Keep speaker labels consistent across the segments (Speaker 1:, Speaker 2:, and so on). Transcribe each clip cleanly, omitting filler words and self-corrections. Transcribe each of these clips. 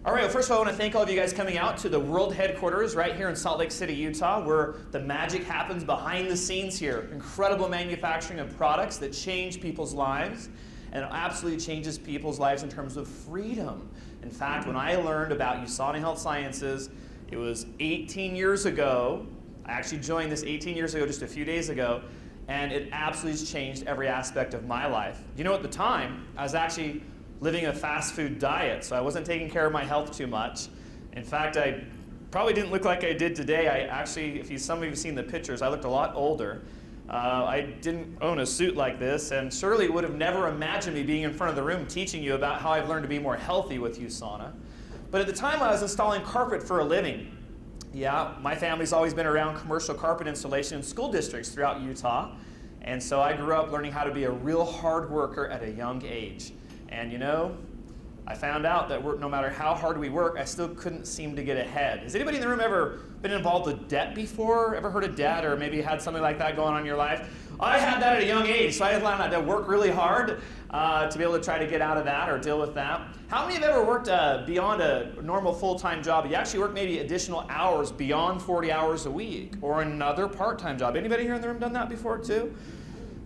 Speaker 1: All right, well, first of all, I want to thank all of you guys coming out to the world headquarters right here in Salt Lake City, Utah, where the magic happens behind the scenes here. Incredible manufacturing of products that change people's lives, and it absolutely changes people's lives in terms of freedom. In fact, when I learned about USANA Health Sciences, it was 18 years ago. I actually joined this 18 years ago, just a few days ago, and it absolutely has changed every aspect of my life. You know, at the time, I was actually living a fast food diet, so I wasn't taking care of my health too much. In fact, I probably didn't look like I did today. I actually, some of you have seen the pictures, I looked a lot older. I didn't own a suit like this, and surely would have never imagined me being in front of the room teaching you about how I've learned to be more healthy with USANA. But at the time, I was installing carpet for a living. Yeah, my family's always been around commercial carpet installation in school districts throughout Utah, and so I grew up learning how to be a real hard worker at a young age. And you know, I found out that no matter how hard we work, I still couldn't seem to get ahead. Has anybody in the room ever been involved with debt before? Ever heard of debt, or maybe had something like that going on in your life? I had that at a young age, so I had to work really hard to be able to try to get out of that or deal with that. How many have ever worked beyond a normal full-time job? You actually work maybe additional hours beyond 40 hours a week, or another part-time job. Anybody here in the room done that before too?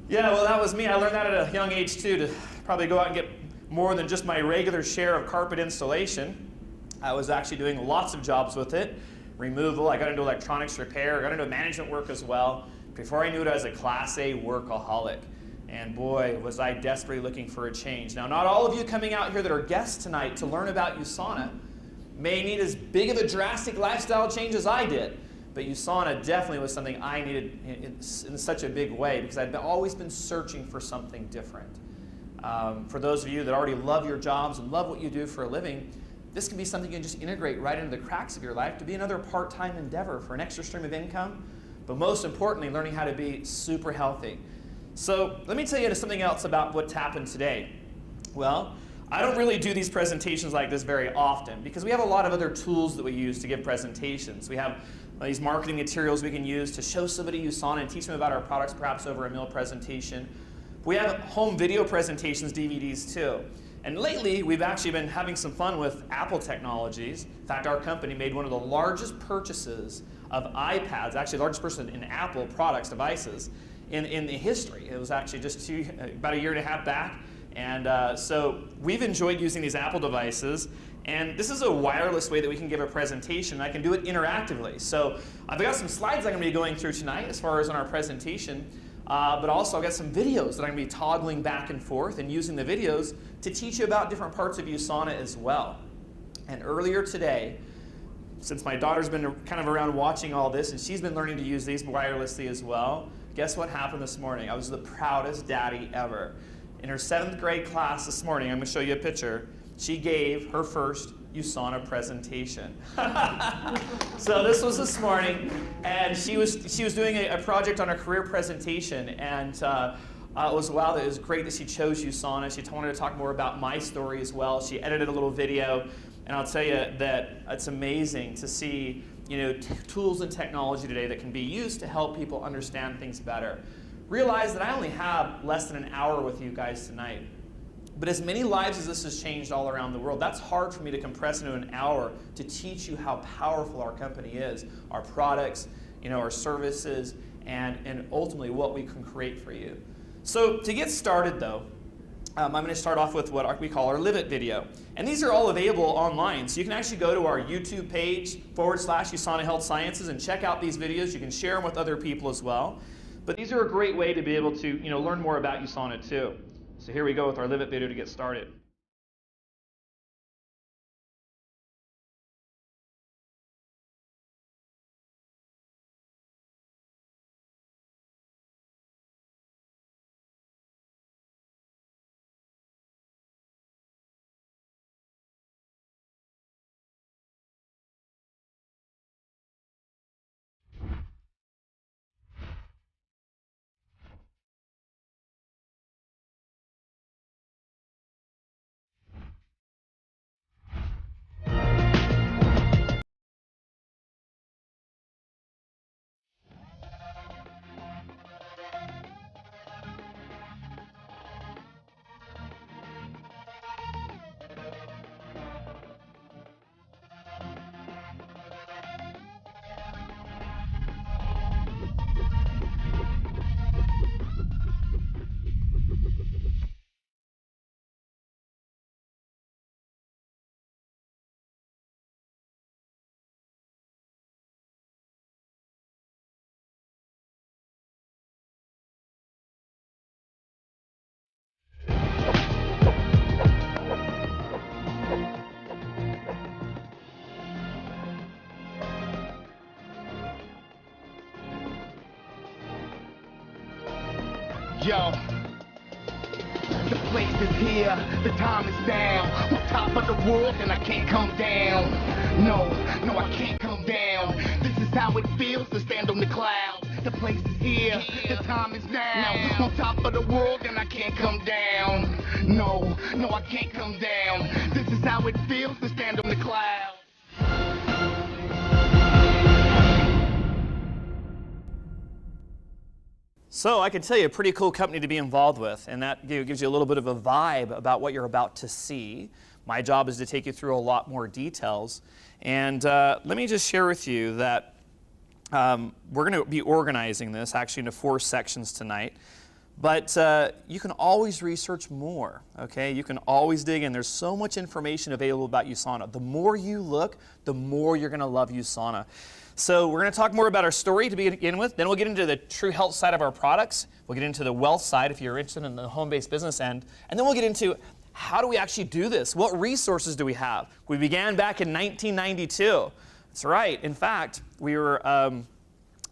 Speaker 1: Yeah, well, that was me. I learned that at a young age too, to probably go out and get more than just my regular share of carpet installation. I was actually doing lots of jobs with it. Removal, I got into electronics repair, I got into management work as well. Before I knew it, I was a Class A workaholic. And boy, was I desperately looking for a change. Now, not all of you coming out here that are guests tonight to learn about USANA may need as big of a drastic lifestyle change as I did. But USANA definitely was something I needed in such a big way, because I'd always been searching for something different. For those of you that already love your jobs and love what you do for a living, this can be something you can just integrate right into the cracks of your life to be another part-time endeavor for an extra stream of income, but most importantly, learning how to be super healthy. So let me tell you something else about what's happened today. Well, I don't really do these presentations like this very often because we have a lot of other tools that we use to give presentations. We have these marketing materials we can use to show somebody USANA and teach them about our products, perhaps over a meal presentation. We have home video presentations, DVDs too. And lately, we've actually been having some fun with Apple technologies. In fact, our company made one of the largest purchases of iPads, actually the largest purchase in Apple products, devices, in the history. It was actually just about a year and a half back. And so we've enjoyed using these Apple devices. And this is a wireless way that we can give a presentation. I can do it interactively. So I've got some slides I'm going to be going through tonight as far as on our presentation. But also I've got some videos that I'm going to be toggling back and forth and using the videos to teach you about different parts of USANA as well. And earlier today, since my daughter's been kind of around watching all this and she's been learning to use these wirelessly as well, guess what happened this morning? I was the proudest daddy ever. In her 7th grade class this morning, I'm going to show you a picture, she gave her first USANA presentation. So this was this morning, and she was doing a project on a career presentation, and it was great that she chose USANA. She wanted to talk more about my story as well. She edited a little video, and I'll tell you that it's amazing to see tools and technology today that can be used to help people understand things better. Realize that I only have less than an hour with you guys tonight. But as many lives as this has changed all around the world, that's hard for me to compress into an hour to teach you how powerful our company is, our products, our services, and ultimately what we can create for you. So to get started though, I'm going to start off with what we call our Live It video. And these are all available online. So you can actually go to our YouTube page, /USANA Health Sciences, and check out these videos. You can share them with other people as well. But these are a great way to be able to learn more about USANA too. So here we go with our Live It video to get started.
Speaker 2: Yo, the place is here, the time is now. On top of the world and I can't come down. No, I can't come down. This is how it feels to stand on the clouds. The place is here, the time is now. On top of the world and I can't come down. No, I can't come down. This is how it feels to stand on the clouds.
Speaker 1: So I can tell you a pretty cool company to be involved with, and that gives you a little bit of a vibe about what you're about to see. My job is to take you through a lot more details. And let me just share with you that we're going to be organizing this actually into 4 sections tonight. But you can always research more, okay? You can always dig in. There's so much information available about USANA. The more you look, the more you're going to love USANA. So we're going to talk more about our story to begin with. Then we'll get into the true health side of our products. We'll get into the wealth side if you're interested in the home-based business end. And then we'll get into how do we actually do this? What resources do we have? We began back in 1992. That's right. In fact, we were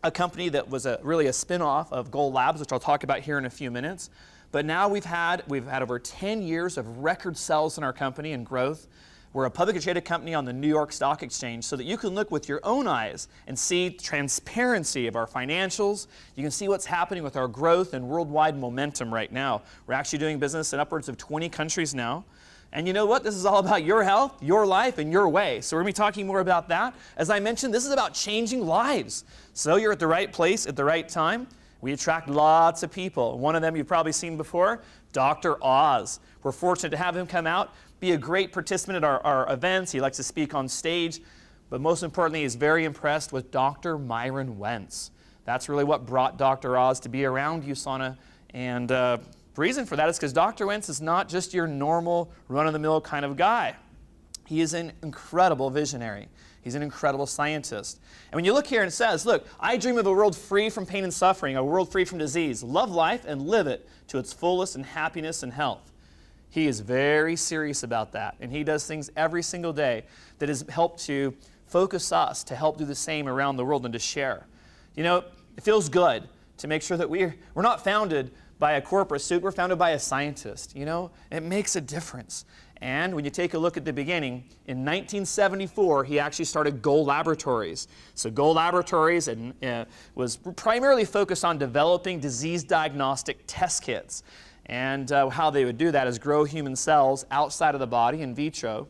Speaker 1: a company that was really a spin-off of Gold Labs, which I'll talk about here in a few minutes. But now we've had over 10 years of record sales in our company and growth. We're a publicly traded company on the New York Stock Exchange so that you can look with your own eyes and see transparency of our financials. You can see what's happening with our growth and worldwide momentum right now. We're actually doing business in upwards of 20 countries now. And you know what? This is all about your health, your life, and your way. So we're going to be talking more about that. As I mentioned, this is about changing lives. So you're at the right place at the right time. We attract lots of people. One of them you've probably seen before, Dr. Oz. We're fortunate to have him come out, be a great participant at our events. He likes to speak on stage. But most importantly, he's very impressed with Dr. Myron Wentz. That's really what brought Dr. Oz to be around USANA. And the reason for that is because Dr. Wentz is not just your normal run-of-the-mill kind of guy. He is an incredible visionary. He's an incredible scientist. And when you look here and it says, look, I dream of a world free from pain and suffering, a world free from disease. Love life and live it to its fullest in happiness and health. He is very serious about that. And he does things every single day that has helped to focus us to help do the same around the world and to share. You know, it feels good to make sure that we're not founded by a corporate suit, we're founded by a scientist. You know, it makes a difference. And when you take a look at the beginning, in 1974, he actually started Gold Laboratories. So Gold Laboratories was primarily focused on developing disease diagnostic test kits. And how they would do that is grow human cells outside of the body in vitro,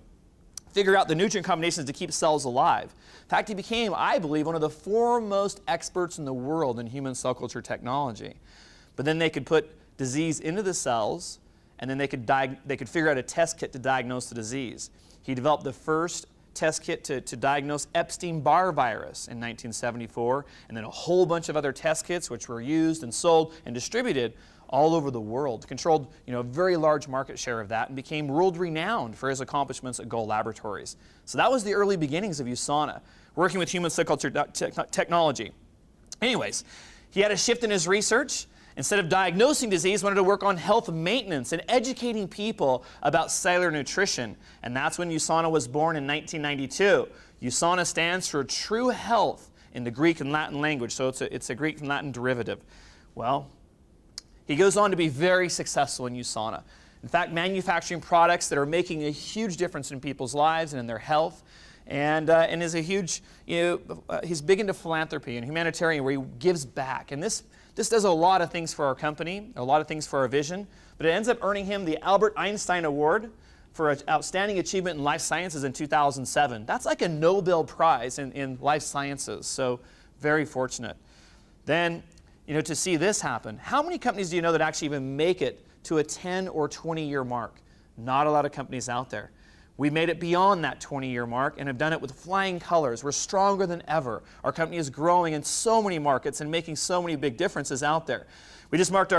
Speaker 1: figure out the nutrient combinations to keep cells alive. In fact, he became, I believe, one of the foremost experts in the world in human cell culture technology. But then they could put disease into the cells, and then they could figure out a test kit to diagnose the disease. He developed the first test kit to diagnose Epstein-Barr virus in 1974, and then a whole bunch of other test kits which were used and sold and distributed all over the world. Controlled, a very large market share of that and became world-renowned for his accomplishments at Gold Laboratories. So that was the early beginnings of USANA, working with human cell culture technology. Anyways, he had a shift in his research. Instead of diagnosing disease, wanted to work on health maintenance and educating people about cellular nutrition. And that's when USANA was born in 1992. USANA stands for True Health in the Greek and Latin language, so it's a Greek and Latin derivative. Well, he goes on to be very successful in USANA. In fact, manufacturing products that are making a huge difference in people's lives and in their health. And is a huge, he's big into philanthropy and humanitarian where he gives back. And this does a lot of things for our company, a lot of things for our vision, but it ends up earning him the Albert Einstein Award for outstanding achievement in life sciences in 2007. That's like a Nobel Prize in life sciences, so very fortunate. Then, to see this happen, how many companies do you know that actually even make it to a 10 or 20-year mark? Not a lot of companies out there. We made it beyond that 20-year mark and have done it with flying colors. We're stronger than ever. Our company is growing in so many markets and making so many big differences out there. We just marked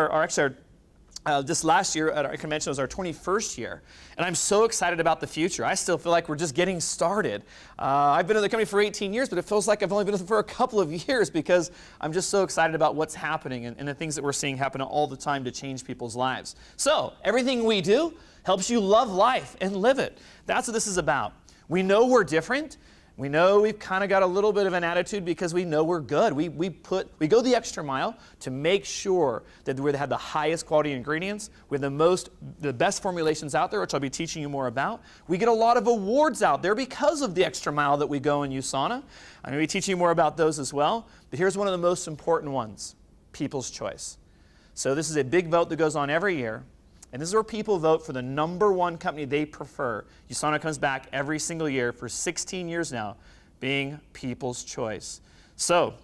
Speaker 1: this last year at our convention was our 21st year. And I'm so excited about the future. I still feel like we're just getting started. I've been in the company for 18 years, but it feels like I've only been with it for a couple of years because I'm just so excited about what's happening and the things that we're seeing happen all the time to change people's lives. So everything we do helps you love life and live it. That's what this is about. We know we're different, We know we've kind of got a little bit of an attitude because we know we're good. We go the extra mile to make sure that we have the highest quality ingredients, with the best formulations out there, which I'll be teaching you more about. We get a lot of awards out there because of the extra mile that we go in USANA. I'm going to be teaching you more about those as well. But here's one of the most important ones: people's choice. So this is a big vote that goes on every year. And this is where people vote for the #1 company they prefer. USANA comes back every single year for 16 years now, being people's choice. So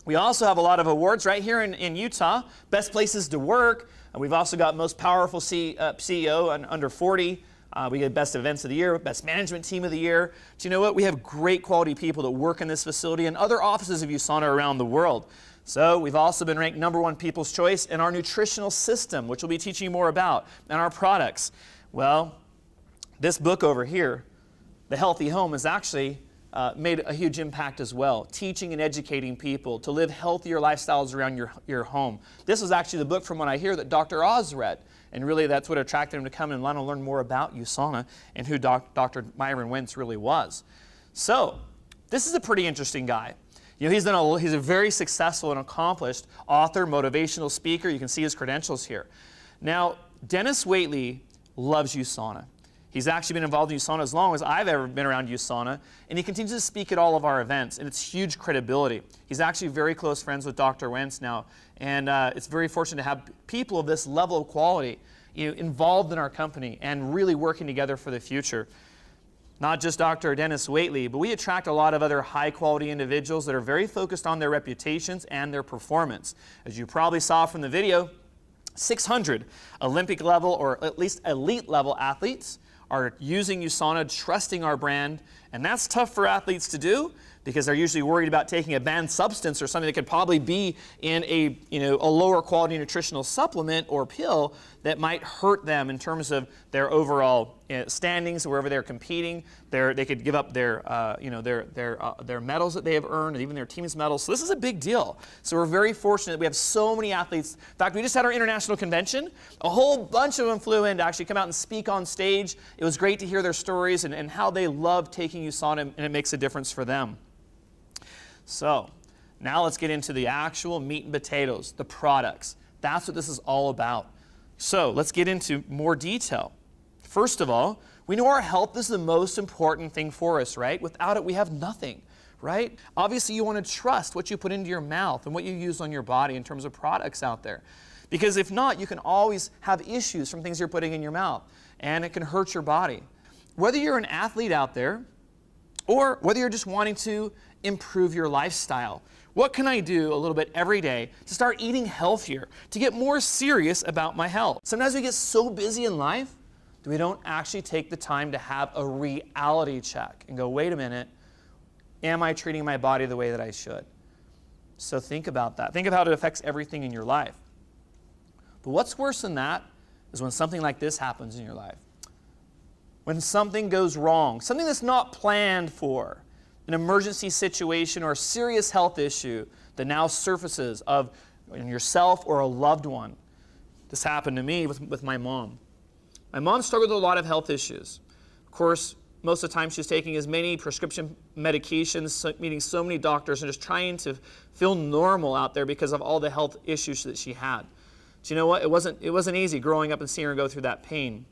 Speaker 1: we also have a lot of awards right here in Utah. Best places to work. And we've also got most powerful CEO under 40. We get best events of the year, best management team of the year. Do you know what? We have great quality people that work in this facility and other offices of USANA around the world. So we've also been ranked #1 people's choice in our nutritional system, which we'll be teaching you more about, and our products. Well, this book over here, The Healthy Home, has actually made a huge impact as well, teaching and educating people to live healthier lifestyles around your home. This was actually the book, from what I hear, that Dr. Oz read, and really that's what attracted him to come and want to learn more about USANA and who Dr. Myron Wentz really was. So this is a pretty interesting guy. You know, he's a very successful and accomplished author, motivational speaker. You can see his credentials here. Now, Dennis Waitley loves USANA. He's actually been involved in USANA as long as I've ever been around USANA, and he continues to speak at all of our events, and it's huge credibility. He's actually very close friends with Dr. Wentz now, and it's very fortunate to have people of this level of quality, involved in our company and really working together for the future. Not just Dr. Dennis Waitley, but we attract a lot of other high-quality individuals that are very focused on their reputations and their performance. As you probably saw from the video, 600 Olympic level or at least elite level athletes are using USANA, trusting our brand, and that's tough for athletes to do because they're usually worried about taking a banned substance or something that could probably be in a lower quality nutritional supplement or pill that might hurt them in terms of their overall standings wherever they're competing. They could give up their medals that they have earned, and even their team's medals. So this is a big deal. So we're very fortunate that we have so many athletes. In fact, we just had our international convention. A whole bunch of them flew in to actually come out and speak on stage. It was great to hear their stories and how they love taking USANA, and it makes a difference for them. So now let's get into the actual meat and potatoes, the products. That's what this is all about. So let's get into more detail. First of all, we know our health is the most important thing for us, right? Without it, we have nothing, right? Obviously, you want to trust what you put into your mouth and what you use on your body in terms of products out there. Because if not, you can always have issues from things you're putting in your mouth, and it can hurt your body. Whether you're an athlete out there, or whether you're just wanting to improve your lifestyle, what can I do a little bit every day to start eating healthier, to get more serious about my health? Sometimes we get so busy in life that we don't actually take the time to have a reality check and go, wait a minute, am I treating my body the way that I should? So think about that. Think of how it affects everything in your life. But what's worse than that is when something like this happens in your life. When something goes wrong, something that's not planned for, an emergency situation or a serious health issue that now surfaces of yourself or a loved one. This happened to me with my mom. My mom struggled with a lot of health issues. Of course, most of the time she's taking as many prescription medications, meeting so many doctors, and just trying to feel normal out there because of all the health issues that she had. Do you know what? It wasn't easy growing up and seeing her go through that pain.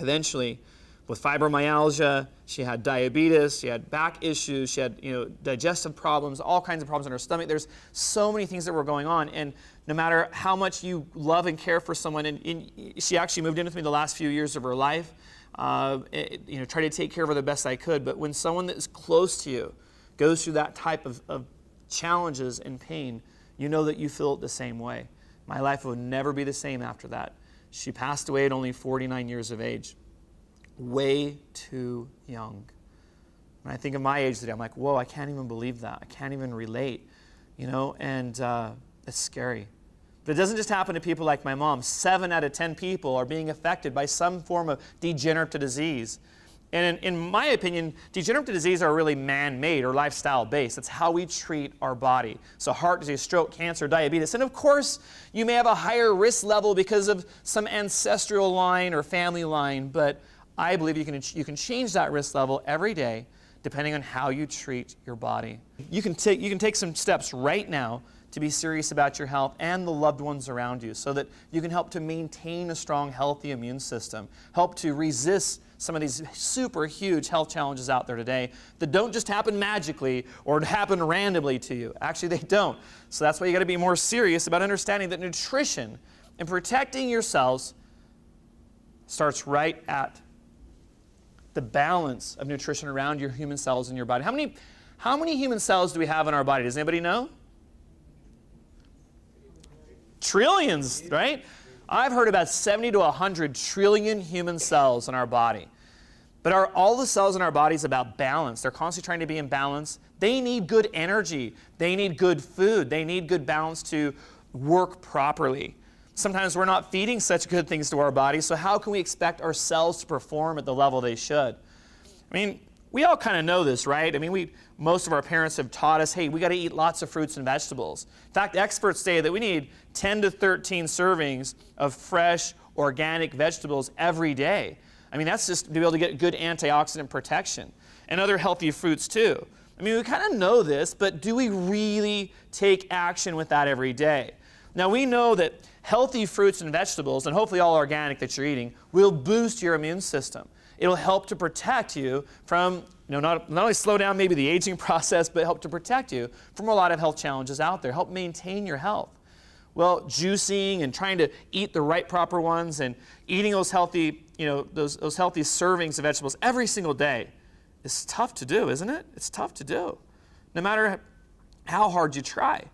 Speaker 1: Eventually, with fibromyalgia, she had diabetes, she had back issues, she had digestive problems, all kinds of problems in her stomach. There's so many things that were going on, and no matter how much you love and care for someone, and she actually moved in with me the last few years of her life, tried to take care of her the best I could. But when someone that is close to you goes through that type of challenges and pain, you know that you feel it the same way. My life would never be the same after that. She passed away at only 49 years of age. Way too young. When I think of my age today, I'm like, whoa, I can't even believe that. I can't even relate, and it's scary. But it doesn't just happen to people like my mom. 7 out of 10 people are being affected by some form of degenerative disease. And in my opinion, degenerative disease are really man-made or lifestyle-based. It's how we treat our body. So heart disease, stroke, cancer, diabetes. And of course, you may have a higher risk level because of some ancestral line or family line, but I believe you can change that risk level every day depending on how you treat your body. You can take some steps right now to be serious about your health and the loved ones around you so that you can help to maintain a strong, healthy immune system, help to resist some of these super huge health challenges out there today that don't just happen magically or happen randomly to you. Actually, they don't. So that's why you got to be more serious about understanding that nutrition and protecting yourselves starts right at the balance of nutrition around your human cells in your body. How many human cells do we have in our body? Does anybody know? Trillions, right? I've heard about 70 to 100 trillion human cells in our body. But are all the cells in our bodies about balance? They're constantly trying to be in balance. They need good energy. They need good food. They need good balance to work properly. Sometimes we're not feeding such good things to our bodies, so how can we expect our cells to perform at the level they should? I mean, we all kind of know this, right? I mean, most of our parents have taught us, hey, we got to eat lots of fruits and vegetables. In fact, experts say that we need 10 to 13 servings of fresh, organic vegetables every day. I mean, that's just to be able to get good antioxidant protection. And other healthy fruits too. I mean, we kind of know this, but do we really take action with that every day? Now, we know that healthy fruits and vegetables, and hopefully all organic that you're eating, will boost your immune system. It'll help to protect you from, not only slow down maybe the aging process, but help to protect you from a lot of health challenges out there, help maintain your health. Well, juicing and trying to eat the right proper ones and eating those healthy, those healthy servings of vegetables every single day is tough to do, isn't it? It's tough to do, no matter how hard you try.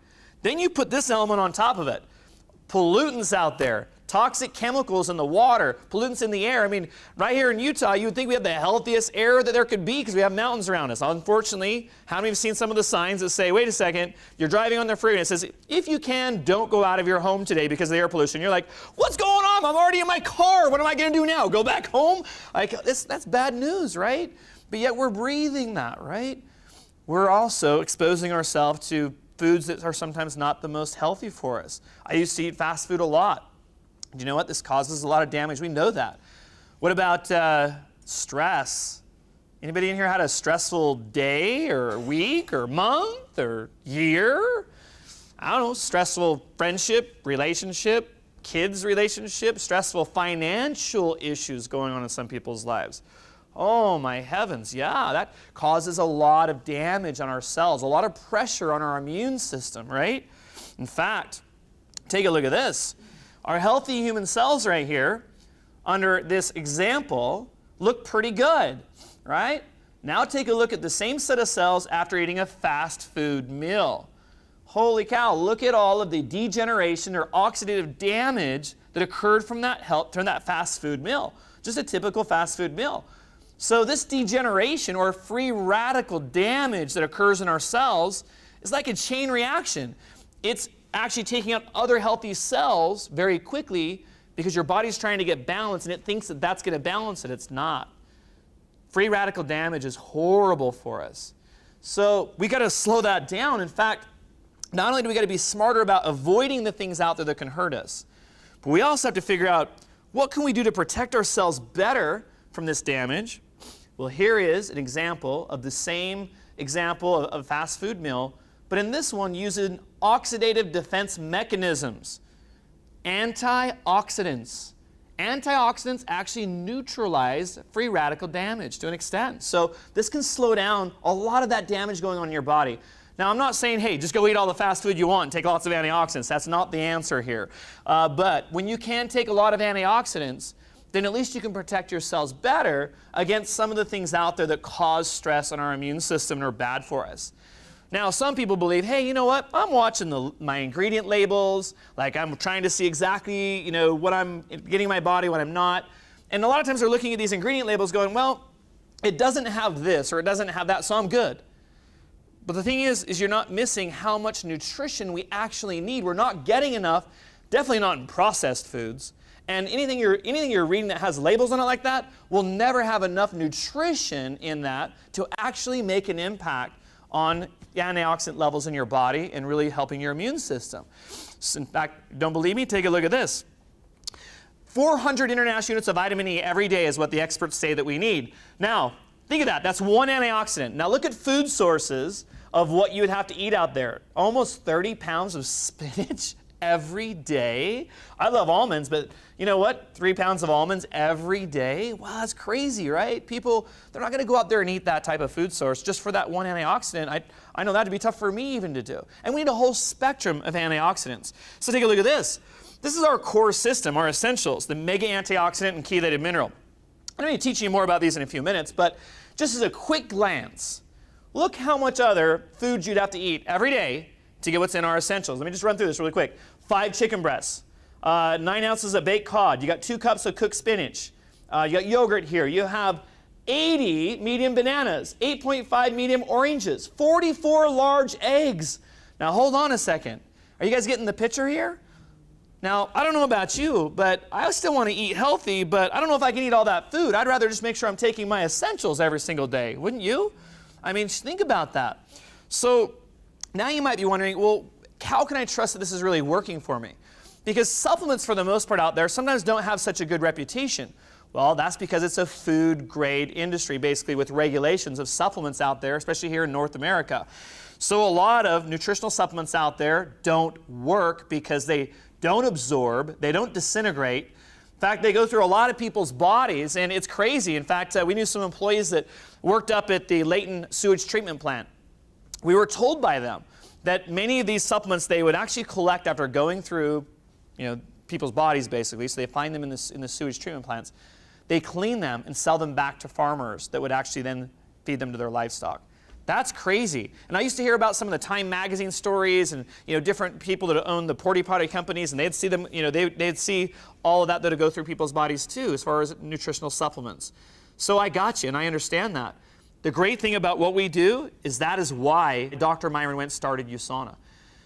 Speaker 1: Then you put this element on top of it. Pollutants out there, toxic chemicals in the water, pollutants in the air. I mean, right here in Utah, you would think we have the healthiest air that there could be because we have mountains around us. Unfortunately, how many have seen some of the signs that say, wait a second, you're driving on the freeway and it says, if you can, don't go out of your home today because of the air pollution. You're like, what's going on? I'm already in my car. What am I going to do now? Go back home? That's bad news, right? But yet we're breathing that, right? We're also exposing ourselves to foods that are sometimes not the most healthy for us. I used to eat fast food a lot. Do you know what? This causes a lot of damage. We know that. What about stress? Anybody in here had a stressful day or week or month or year? I don't know, stressful friendship, relationship, kids relationship, stressful financial issues going on in some people's lives. Oh my heavens, yeah, that causes a lot of damage on our cells, a lot of pressure on our immune system, right? In fact, take a look at this. Our healthy human cells right here, under this example, look pretty good, right? Now take a look at the same set of cells after eating a fast food meal. Holy cow, look at all of the degeneration or oxidative damage that occurred from that fast food meal. Just a typical fast food meal. So this degeneration or free radical damage that occurs in our cells is like a chain reaction. It's actually taking out other healthy cells very quickly because your body's trying to get balance and it thinks that that's going to balance it. It's not. Free radical damage is horrible for us. So we got to slow that down. In fact, not only do we got to be smarter about avoiding the things out there that can hurt us, but we also have to figure out what can we do to protect ourselves better from this damage. Well, here is an example of the same example of a fast food meal, but in this one using oxidative defense mechanisms. Antioxidants. Antioxidants actually neutralize free radical damage to an extent. So this can slow down a lot of that damage going on in your body. Now, I'm not saying, hey, just go eat all the fast food you want and take lots of antioxidants. That's not the answer here. But when you can take a lot of antioxidants, then at least you can protect your cells better against some of the things out there that cause stress on our immune system and are bad for us. Now, some people believe, hey, you know what? I'm watching my ingredient labels, like I'm trying to see exactly, what I'm getting in my body, what I'm not. And a lot of times they're looking at these ingredient labels going, well, it doesn't have this or it doesn't have that, so I'm good. But the thing is you're not missing how much nutrition we actually need. We're not getting enough, definitely not in processed foods. And anything you're reading that has labels on it like that will never have enough nutrition in that to actually make an impact on antioxidant levels in your body and really helping your immune system. So in fact, don't believe me? Take a look at this. 400 international units of vitamin E every day is what the experts say that we need. Now, Think of that. That's one antioxidant. Now look at food sources of what you would have to eat out there. Almost 30 pounds of spinach every day. I love almonds, but you know what? 3 pounds of almonds every day? Wow, that's crazy, right? People, they're not going to go out there and eat that type of food source just for that one antioxidant. I know that'd be tough for me even to do. And we need a whole spectrum of antioxidants. So take a look at this. This is our core system, our essentials, the mega antioxidant and chelated mineral. I'm going to be teaching you more about these in a few minutes, but just as a quick glance, look how much other foods you'd have to eat every day to get what's in our essentials. Let me just run through this really quick. 5 chicken breasts, 9 ounces of baked cod, you got 2 cups of cooked spinach, you got yogurt here, you have 80 medium bananas, 8.5 medium oranges, 44 large eggs. Now hold on a second. Are you guys getting the picture here? Now, I don't know about you, but I still want to eat healthy, but I don't know if I can eat all that food. I'd rather just make sure I'm taking my essentials every single day, wouldn't you? I mean, think about that. So now you might be wondering, well, how can I trust that this is really working for me? Because supplements, for the most part out there, sometimes don't have such a good reputation. Well, that's because it's a food-grade industry, basically, with regulations of supplements out there, especially here in North America. So a lot of nutritional supplements out there don't work because they don't absorb, they don't disintegrate. In fact, they go through a lot of people's bodies, and it's crazy. In fact, we knew some employees that worked up at the Layton sewage treatment plant. We were told by them that many of these supplements they would actually collect after going through, people's bodies, basically. So they find them in the sewage treatment plants. They clean them and sell them back to farmers that would actually then feed them to their livestock. That's crazy. And I used to hear about some of the Time magazine stories and different people that own the porta potty companies, and they'd see them, they'd see all of that would go through people's bodies too, as far as nutritional supplements. So I got you, and I understand that. The great thing about what we do is that is why Dr. Myron Wentz started USANA.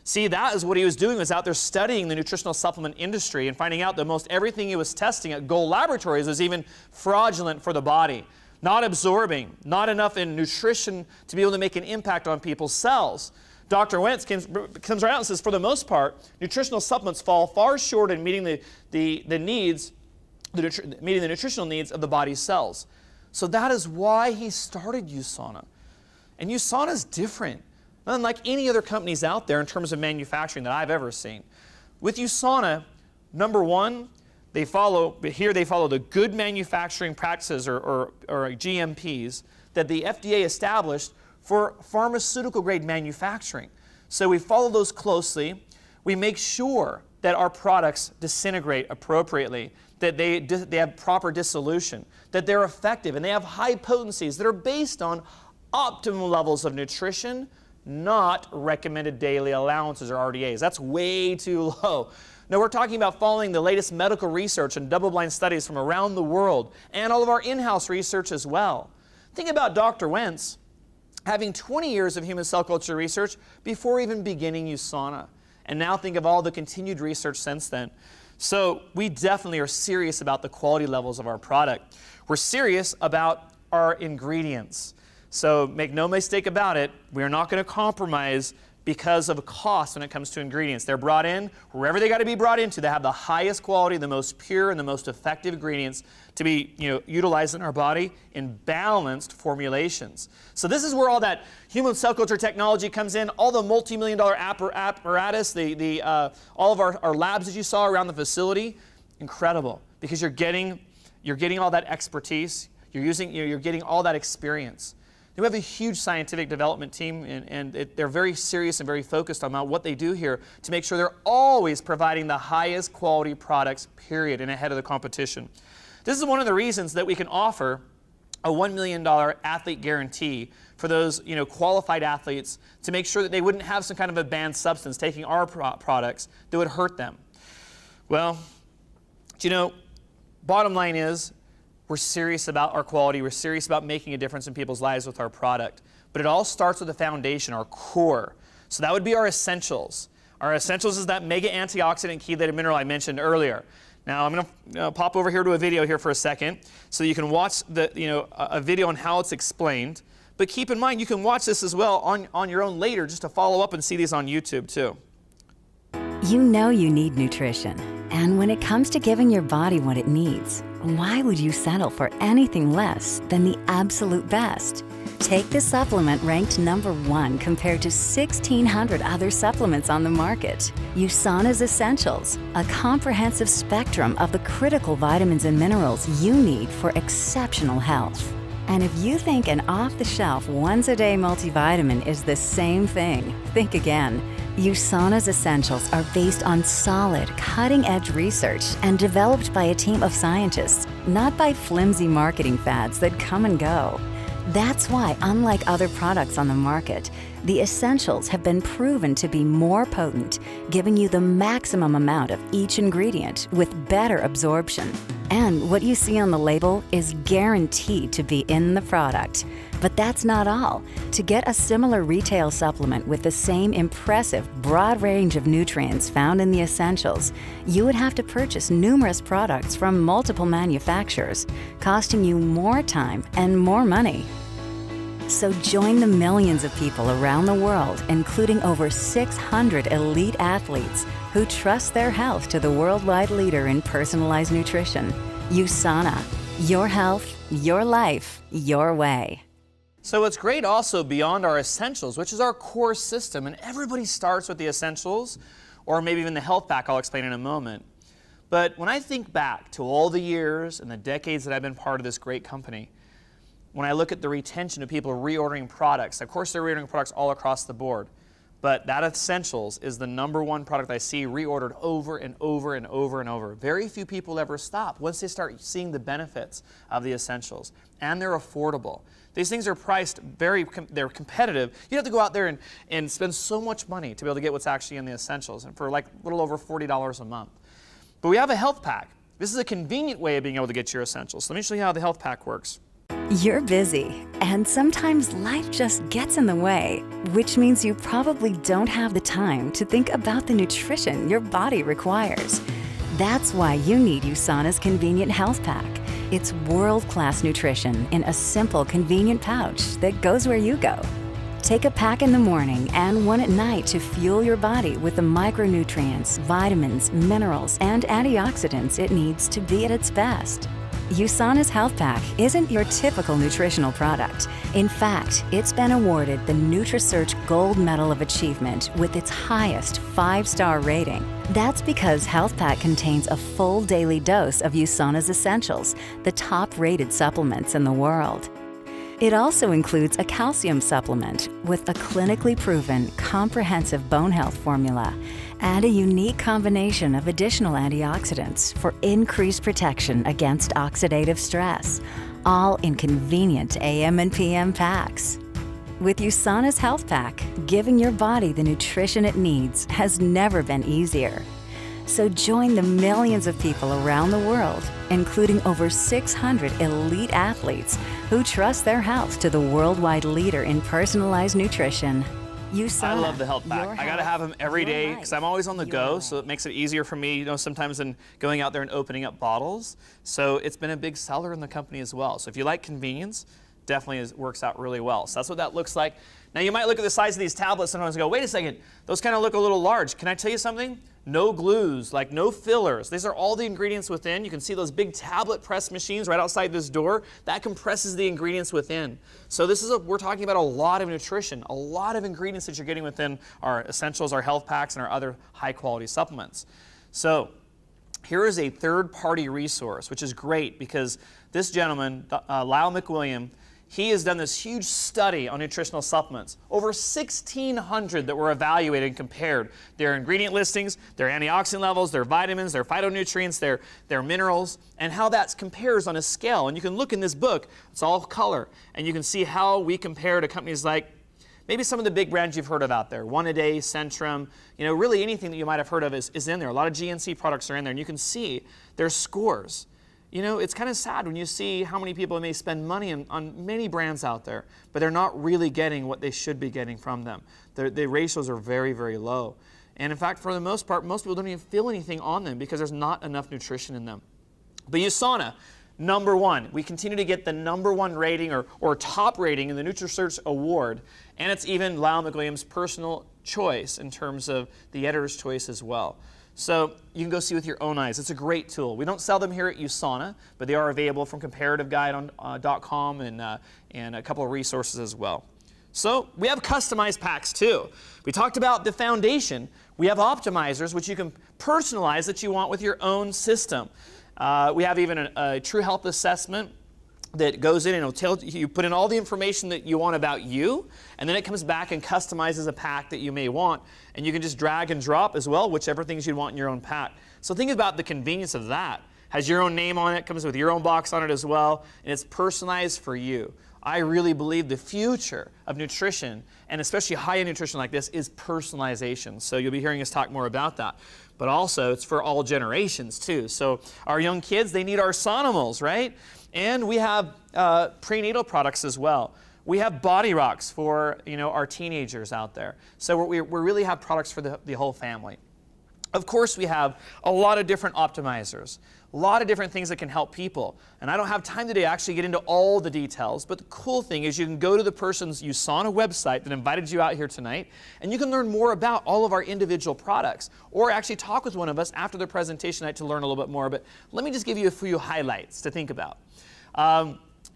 Speaker 1: See, that is what he was doing, was out there studying the nutritional supplement industry and finding out that most everything he was testing at Gold Laboratories was even fraudulent for the body. Not absorbing, not enough in nutrition to be able to make an impact on people's cells. Dr. Wentz comes right out and says, for the most part, nutritional supplements fall far short in meeting the nutritional needs of the body's cells. So that is why he started USANA. And USANA is different, unlike any other companies out there in terms of manufacturing that I've ever seen. With USANA, number one, they follow the good manufacturing practices or GMPs that the FDA established for pharmaceutical grade manufacturing. So we follow those closely. We make sure that our products disintegrate appropriately, that they have proper dissolution, that they're effective, and they have high potencies that are based on optimal levels of nutrition, not recommended daily allowances or RDAs. That's way too low. No, we're talking about following the latest medical research and double-blind studies from around the world and all of our in-house research as well. Think about Dr. Wentz having 20 years of human cell culture research before even beginning USANA. And now think of all the continued research since then. So we definitely are serious about the quality levels of our product. We're serious about our ingredients. So make no mistake about it, we are not going to compromise because of cost when it comes to ingredients. They're brought in wherever they got to be brought into. They have the highest quality, the most pure, and the most effective ingredients to be utilized in our body in balanced formulations. So this is where all that human cell culture technology comes in, all the multi-million-dollar apparatus, all of our labs that you saw around the facility. Incredible, because you're getting all that expertise. You're getting all that experience. We have a huge scientific development team, and they're very serious and very focused on what they do here to make sure they're always providing the highest quality products, period, and ahead of the competition. This is one of the reasons that we can offer a $1 million athlete guarantee for those qualified athletes to make sure that they wouldn't have some kind of a banned substance taking our products that would hurt them. Well, bottom line is, we're serious about our quality. We're serious about making a difference in people's lives with our product. But it all starts with the foundation, our core. So that would be our essentials. Our essentials is that mega antioxidant chelated mineral I mentioned earlier. Now I'm going to pop over here to a video here for a second so you can watch a video on how it's explained. But keep in mind, you can watch this as well on your own later just to follow up and see these on YouTube too.
Speaker 3: You know you need nutrition. And when it comes to giving your body what it needs, Why would you settle for anything less than the absolute best? Take the supplement ranked #1 compared to 1,600 other supplements on the market. USANA's Essentials, a comprehensive spectrum of the critical vitamins and minerals you need for exceptional health. And if you think an off-the-shelf once-a-day multivitamin is the same thing, think again. USANA's Essentials are based on solid, cutting-edge research and developed by a team of scientists, not by flimsy marketing fads that come and go. That's why, unlike other products on the market, the Essentials have been proven to be more potent, giving you the maximum amount of each ingredient with better absorption. And what you see on the label is guaranteed to be in the product. But that's not all. To get a similar retail supplement with the same impressive broad range of nutrients found in the Essentials, you would have to purchase numerous products from multiple manufacturers, costing you more time and more money. So join the millions of people around the world, including over 600 elite athletes, who trust their health to the worldwide leader in personalized nutrition. USANA. Your health, your life, your way.
Speaker 1: So what's great also beyond our Essentials, which is our core system, and everybody starts with the Essentials, or maybe even the health pack I'll explain in a moment. But when I think back to all the years and the decades that I've been part of this great company, when I look at the retention of people reordering products, of course they're reordering products all across the board, but that Essentials is the #1 product I see reordered over and over and over and over. Very few people ever stop once they start seeing the benefits of the Essentials, and they're affordable. These things are priced they're competitive. You have to go out there and spend so much money to be able to get what's actually in the Essentials, and for like a little over $40 a month. But we have a health pack. This is a convenient way of being able to get your Essentials. So let me show you how the health pack works.
Speaker 3: You're busy, and sometimes life just gets in the way, which means you probably don't have the time to think about the nutrition your body requires. That's why you need USANA's Convenient Health Pack. It's world-class nutrition in a simple, convenient pouch that goes where you go. Take a pack in the morning and one at night to fuel your body with the micronutrients, vitamins, minerals, and antioxidants it needs to be at its best. USANA's Health Pack isn't your typical nutritional product. In fact, it's been awarded the NutriSearch Gold Medal of Achievement with its highest 5-star rating. That's because Health Pack contains a full daily dose of USANA's Essentials, the top-rated supplements in the world. It also includes a calcium supplement with a clinically proven, comprehensive bone health formula and a unique combination of additional antioxidants for increased protection against oxidative stress, all in convenient AM and PM packs. With USANA's Health Pack, giving your body the nutrition it needs has never been easier. So join the millions of people around the world, including over 600 elite athletes who trust their health to the worldwide leader in personalized nutrition. USANA,
Speaker 1: I love the health pack.
Speaker 3: your
Speaker 1: I got to have them every
Speaker 3: your
Speaker 1: day
Speaker 3: life,
Speaker 1: because I'm always on the go,
Speaker 3: your
Speaker 1: so
Speaker 3: way.
Speaker 1: it makes it easier for me, sometimes than going out there and opening up bottles. So it's been a big seller in the company as well. So if you like convenience, definitely works out really well. So that's what that looks like. Now you might look at the size of these tablets sometimes and go, wait a second, those kind of look a little large. Can I tell you something? No glues, like no fillers. These are all the ingredients within. You can see those big tablet press machines right outside this door. That compresses the ingredients within. So we're talking about a lot of nutrition, a lot of ingredients that you're getting within our Essentials, our health packs, and our other high quality supplements. So here is a third-party resource, which is great because this gentleman, Lyle MacWilliam, he has done this huge study on nutritional supplements. Over 1,600 that were evaluated and compared. Their ingredient listings, their antioxidant levels, their vitamins, their phytonutrients, their minerals, and how that compares on a scale. And you can look in this book, it's all color, and you can see how we compare to companies like maybe some of the big brands you've heard of out there, One A Day, Centrum, really anything that you might have heard of is in there. A lot of GNC products are in there, and you can see their scores. It's kind of sad when you see how many people may spend money on many brands out there, but they're not really getting what they should be getting from them. The ratios are very, very low. And in fact, for the most part, most people don't even feel anything on them because there's not enough nutrition in them. But USANA, #1. We continue to get the #1 rating or top rating in the NutriSearch Award, and it's even Lyle MacWilliam's personal choice in terms of the editor's choice as well. So you can go see with your own eyes. It's a great tool. We don't sell them here at USANA, but they are available from ComparativeGuide.com and a couple of resources as well. So we have customized packs too. We talked about the foundation. We have optimizers, which you can personalize that you want with your own system. We have even a true health assessment that goes in and it'll tell you, put in all the information that you want about you, and then it comes back and customizes a pack that you may want, and you can just drag and drop as well, whichever things you'd want in your own pack. So think about the convenience of that. Has your own name on it, comes with your own box on it as well, and it's personalized for you. I really believe the future of nutrition, and especially high-end nutrition like this, is personalization. So you'll be hearing us talk more about that. But also, it's for all generations too. So our young kids, they need our Sonimals, right? And we have prenatal products as well. We have body rocks for our teenagers out there. So we really have products for the whole family. Of course, we have a lot of different optimizers, a lot of different things that can help people. And I don't have time today to actually get into all the details, but the cool thing is you can go to the person's USANA website that invited you out here tonight, and you can learn more about all of our individual products, or actually talk with one of us after the presentation tonight to learn a little bit more. But let me just give you a few highlights to think about.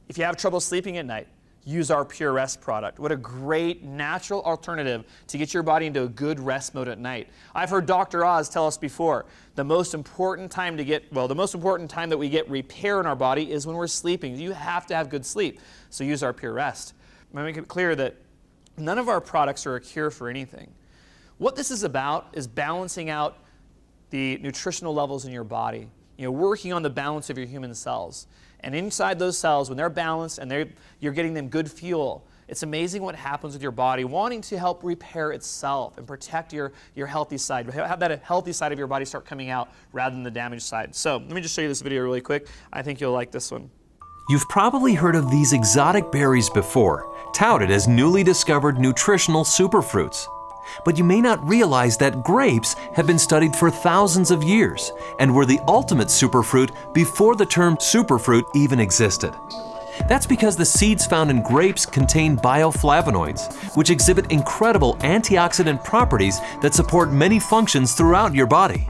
Speaker 1: If you have trouble sleeping at night, use our Pure Rest product. What a great natural alternative to get your body into a good rest mode at night. I've heard Dr. Oz tell us before, the most important time that we get repair in our body is when we're sleeping. You have to have good sleep, so use our Pure Rest. I'm going to make it clear that none of our products are a cure for anything. What this is about is balancing out the nutritional levels in your body, working on the balance of your human cells. And inside those cells, when they're balanced and you're getting them good fuel, it's amazing what happens with your body wanting to help repair itself and protect your healthy side. Have that healthy side of your body start coming out rather than the damaged side. So let me just show you this video really quick. I think you'll like this one.
Speaker 4: You've probably heard of these exotic berries before, touted as newly discovered nutritional superfruits. But you may not realize that grapes have been studied for thousands of years and were the ultimate superfruit before the term superfruit even existed. That's because the seeds found in grapes contain bioflavonoids, which exhibit incredible antioxidant properties that support many functions throughout your body.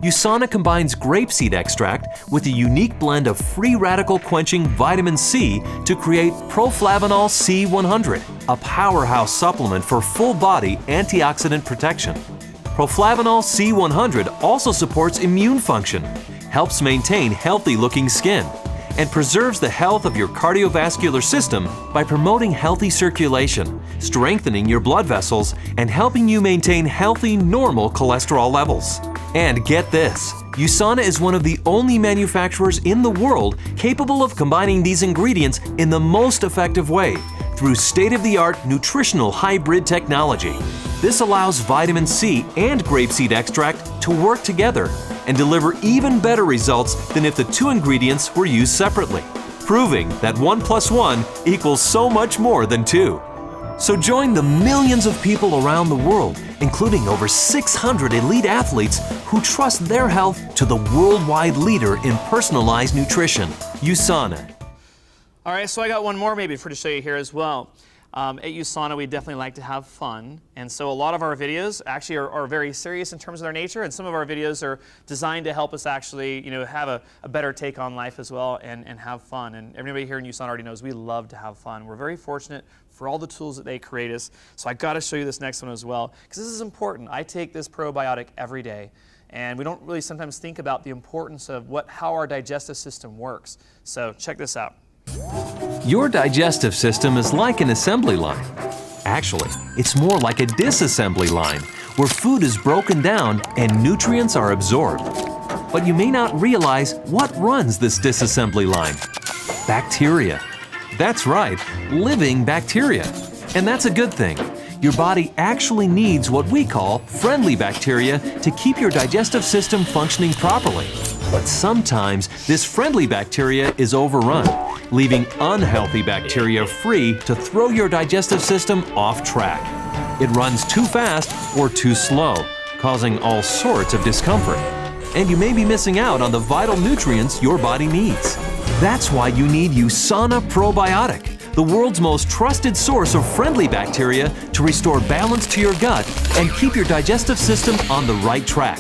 Speaker 4: USANA combines grapeseed extract with a unique blend of free radical quenching vitamin C to create Proflavanol C100, a powerhouse supplement for full body antioxidant protection. Proflavanol C100 also supports immune function, helps maintain healthy looking skin, and preserves the health of your cardiovascular system by promoting healthy circulation, strengthening your blood vessels, and helping you maintain healthy, normal cholesterol levels. And get this, USANA is one of the only manufacturers in the world capable of combining these ingredients in the most effective way through state-of-the-art nutritional hybrid technology. This allows vitamin C and grapeseed extract to work together and deliver even better results than if the two ingredients were used separately, proving that 1 + 1 equals so much more than 2. So join the millions of people around the world, including over 600 elite athletes who trust their health to the worldwide leader in personalized nutrition, USANA.
Speaker 1: All right, so I got one more maybe to show you here as well. At USANA, we definitely like to have fun, and so a lot of our videos actually are very serious in terms of their nature, and some of our videos are designed to help us actually have a better take on life as well and have fun. And everybody here in USANA already knows we love to have fun. We're very fortunate for all the tools that they create us, so I got to show you this next one as well, because this is important. I take this probiotic every day, and we don't really sometimes think about the importance of how our digestive system works. So check this out.
Speaker 4: Your digestive system is like an assembly line. Actually, it's more like a disassembly line, where food is broken down and nutrients are absorbed. But you may not realize what runs this disassembly line. Bacteria. That's right, living bacteria. And that's a good thing. Your body actually needs what we call friendly bacteria to keep your digestive system functioning properly. But sometimes this friendly bacteria is overrun, leaving unhealthy bacteria free to throw your digestive system off track. It runs too fast or too slow, causing all sorts of discomfort. And you may be missing out on the vital nutrients your body needs. That's why you need USANA Probiotic, the world's most trusted source of friendly bacteria to restore balance to your gut and keep your digestive system on the right track.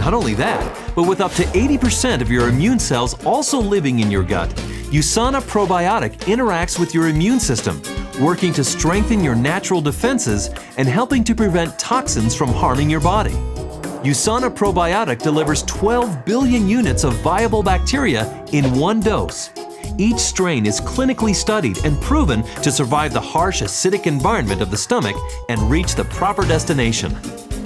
Speaker 4: Not only that, but with up to 80% of your immune cells also living in your gut, USANA Probiotic interacts with your immune system, working to strengthen your natural defenses and helping to prevent toxins from harming your body. USANA Probiotic delivers 12 billion units of viable bacteria in one dose. Each strain is clinically studied and proven to survive the harsh acidic environment of the stomach and reach the proper destination.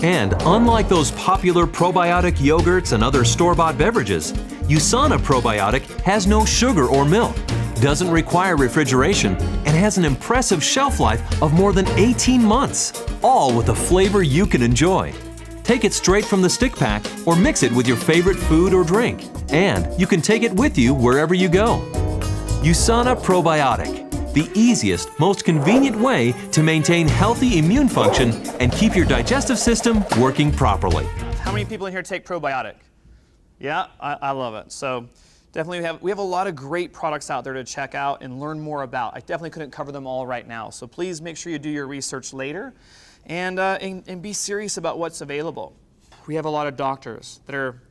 Speaker 4: And unlike those popular probiotic yogurts and other store-bought beverages, USANA Probiotic has no sugar or milk, doesn't require refrigeration, and has an impressive shelf life of more than 18 months, all with a flavor you can enjoy. Take it straight from the stick pack or mix it with your favorite food or drink, and you can take it with you wherever you go. USANA Probiotic, the easiest, most convenient way to maintain healthy immune function and keep your digestive system working properly.
Speaker 1: How many people in here take probiotic? Yeah, I love it. So definitely we have a lot of great products out there to check out and learn more about. I definitely couldn't cover them all right now. So please make sure you do your research later and be serious about what's available. We have a lot of doctors that are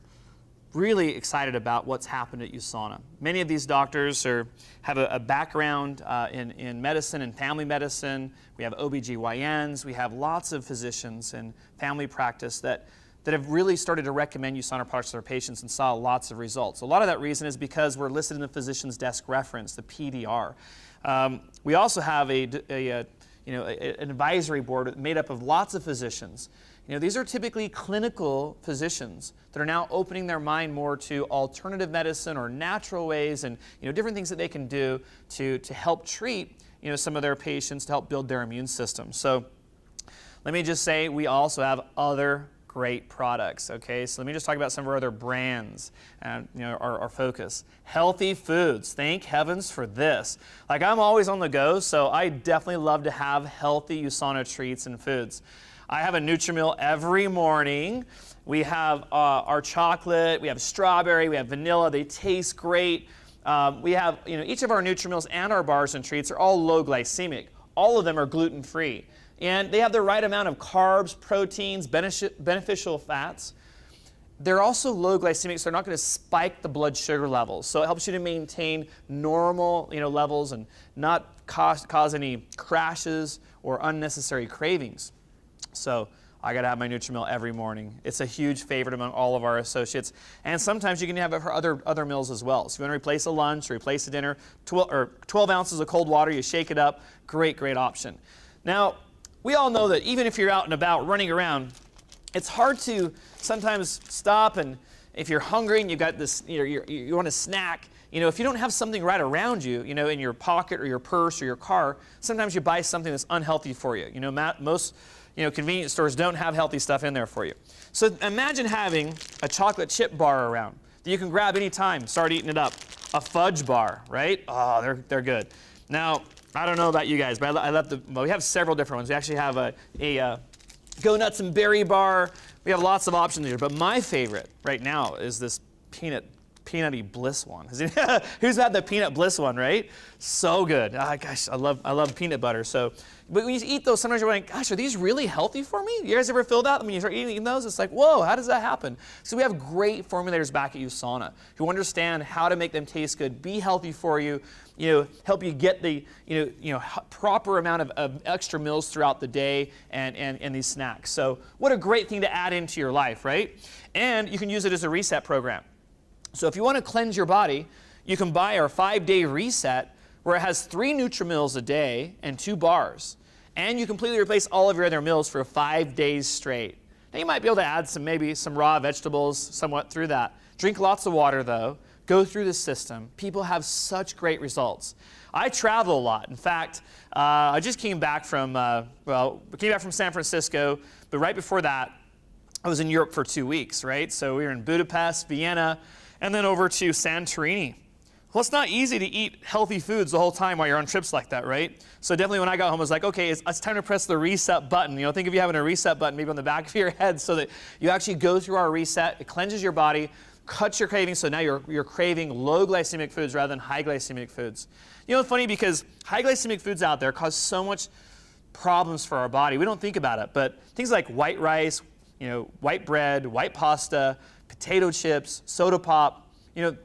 Speaker 1: really excited about what's happened at USANA. Many of these doctors have a background in medicine and family medicine. We have OBGYNs. We have lots of physicians in family practice that have really started to recommend USANA products to their patients and saw lots of results. A lot of that reason is because we're listed in the physician's desk reference, the PDR. We also have an advisory board made up of lots of physicians. These are typically clinical physicians that are now opening their mind more to alternative medicine or natural ways and different things that they can do to help treat some of their patients to help build their immune system. So let me just say we also have other great products, okay? So let me just talk about some of our other brands and our focus. Healthy foods, thank heavens for this. Like, I'm always on the go, so I definitely love to have healthy USANA treats and foods. I have a NutriMeal every morning. We have our chocolate, we have strawberry, we have vanilla, they taste great. We have, each of our NutriMeals and our bars and treats are all low glycemic. All of them are gluten-free. And they have the right amount of carbs, proteins, beneficial fats. They're also low glycemic, so they're not going to spike the blood sugar levels. So it helps you to maintain normal levels and not cause any crashes or unnecessary cravings. So I got to have my NutriMeal every morning. It's a huge favorite among all of our associates. And sometimes you can have it for other meals as well. So if you want to replace a lunch or replace a dinner, 12 ounces of cold water, you shake it up. Great option. Now, we all know that even if you're out and about running around, it's hard to sometimes stop, and if you're hungry and you've got this, you want a snack, if you don't have something right around you, in your pocket or your purse or your car, sometimes you buy something that's unhealthy for you. Most convenience stores don't have healthy stuff in there for you. So imagine having a chocolate chip bar around that you can grab anytime, start eating it up. A fudge bar, right? Oh, they're good. Now, I don't know about you guys, but we have several different ones. We actually have a Go Nuts and Berry bar. We have lots of options here, but my favorite right now is this peanutty bliss one. Who's had the peanut bliss one, right? So good. Gosh, I love peanut butter. So, but when you eat those, sometimes you're like, gosh, are these really healthy for me? You guys ever feel that? When you start eating those, it's like, whoa, how does that happen? So we have great formulators back at USANA who understand how to make them taste good, be healthy for you, help you get the proper amount of extra meals throughout the day and these snacks. So what a great thing to add into your life, right? And you can use it as a reset program. So if you want to cleanse your body, you can buy our 5-day reset where it has 3 NutriMeals a day and 2 bars. And you completely replace all of your other meals for 5 days straight. Now you might be able to add maybe some raw vegetables somewhat through that. Drink lots of water though. Go through the system. People have such great results. I travel a lot. In fact, I just came back from San Francisco, but right before that, I was in Europe for 2 weeks, right? So we were in Budapest, Vienna, and then over to Santorini. Well, it's not easy to eat healthy foods the whole time while you're on trips like that, right? So definitely when I got home, I was like, okay, it's time to press the reset button. Think of you having a reset button maybe on the back of your head so that you actually go through our reset. It cleanses your body, cuts your cravings, so now you're craving low glycemic foods rather than high glycemic foods. It's funny because high glycemic foods out there cause so much problems for our body. We don't think about it, but things like white rice, white bread, white pasta, potato chips, soda pop. You know,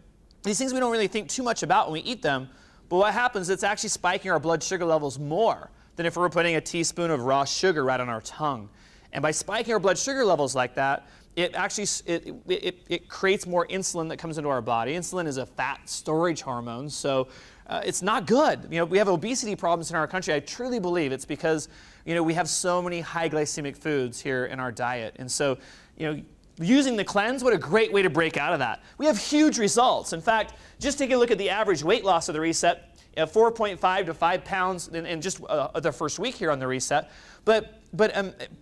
Speaker 1: these things we don't really think too much about when we eat them, but what happens, it's actually spiking our blood sugar levels more than if we were putting a teaspoon of raw sugar right on our tongue. And by spiking our blood sugar levels like that, it actually it creates more insulin that comes into our body. Insulin is a fat storage hormone, so it's not good. You know, we have obesity problems in our country. I truly believe it's because, you know, we have so many high glycemic foods here in our diet. And so, you know, using the cleanse, what a great way to break out of that. We have huge results. In fact, just take a look at the average weight loss of the reset, 4.5 to 5 pounds in just the first week here on the reset. But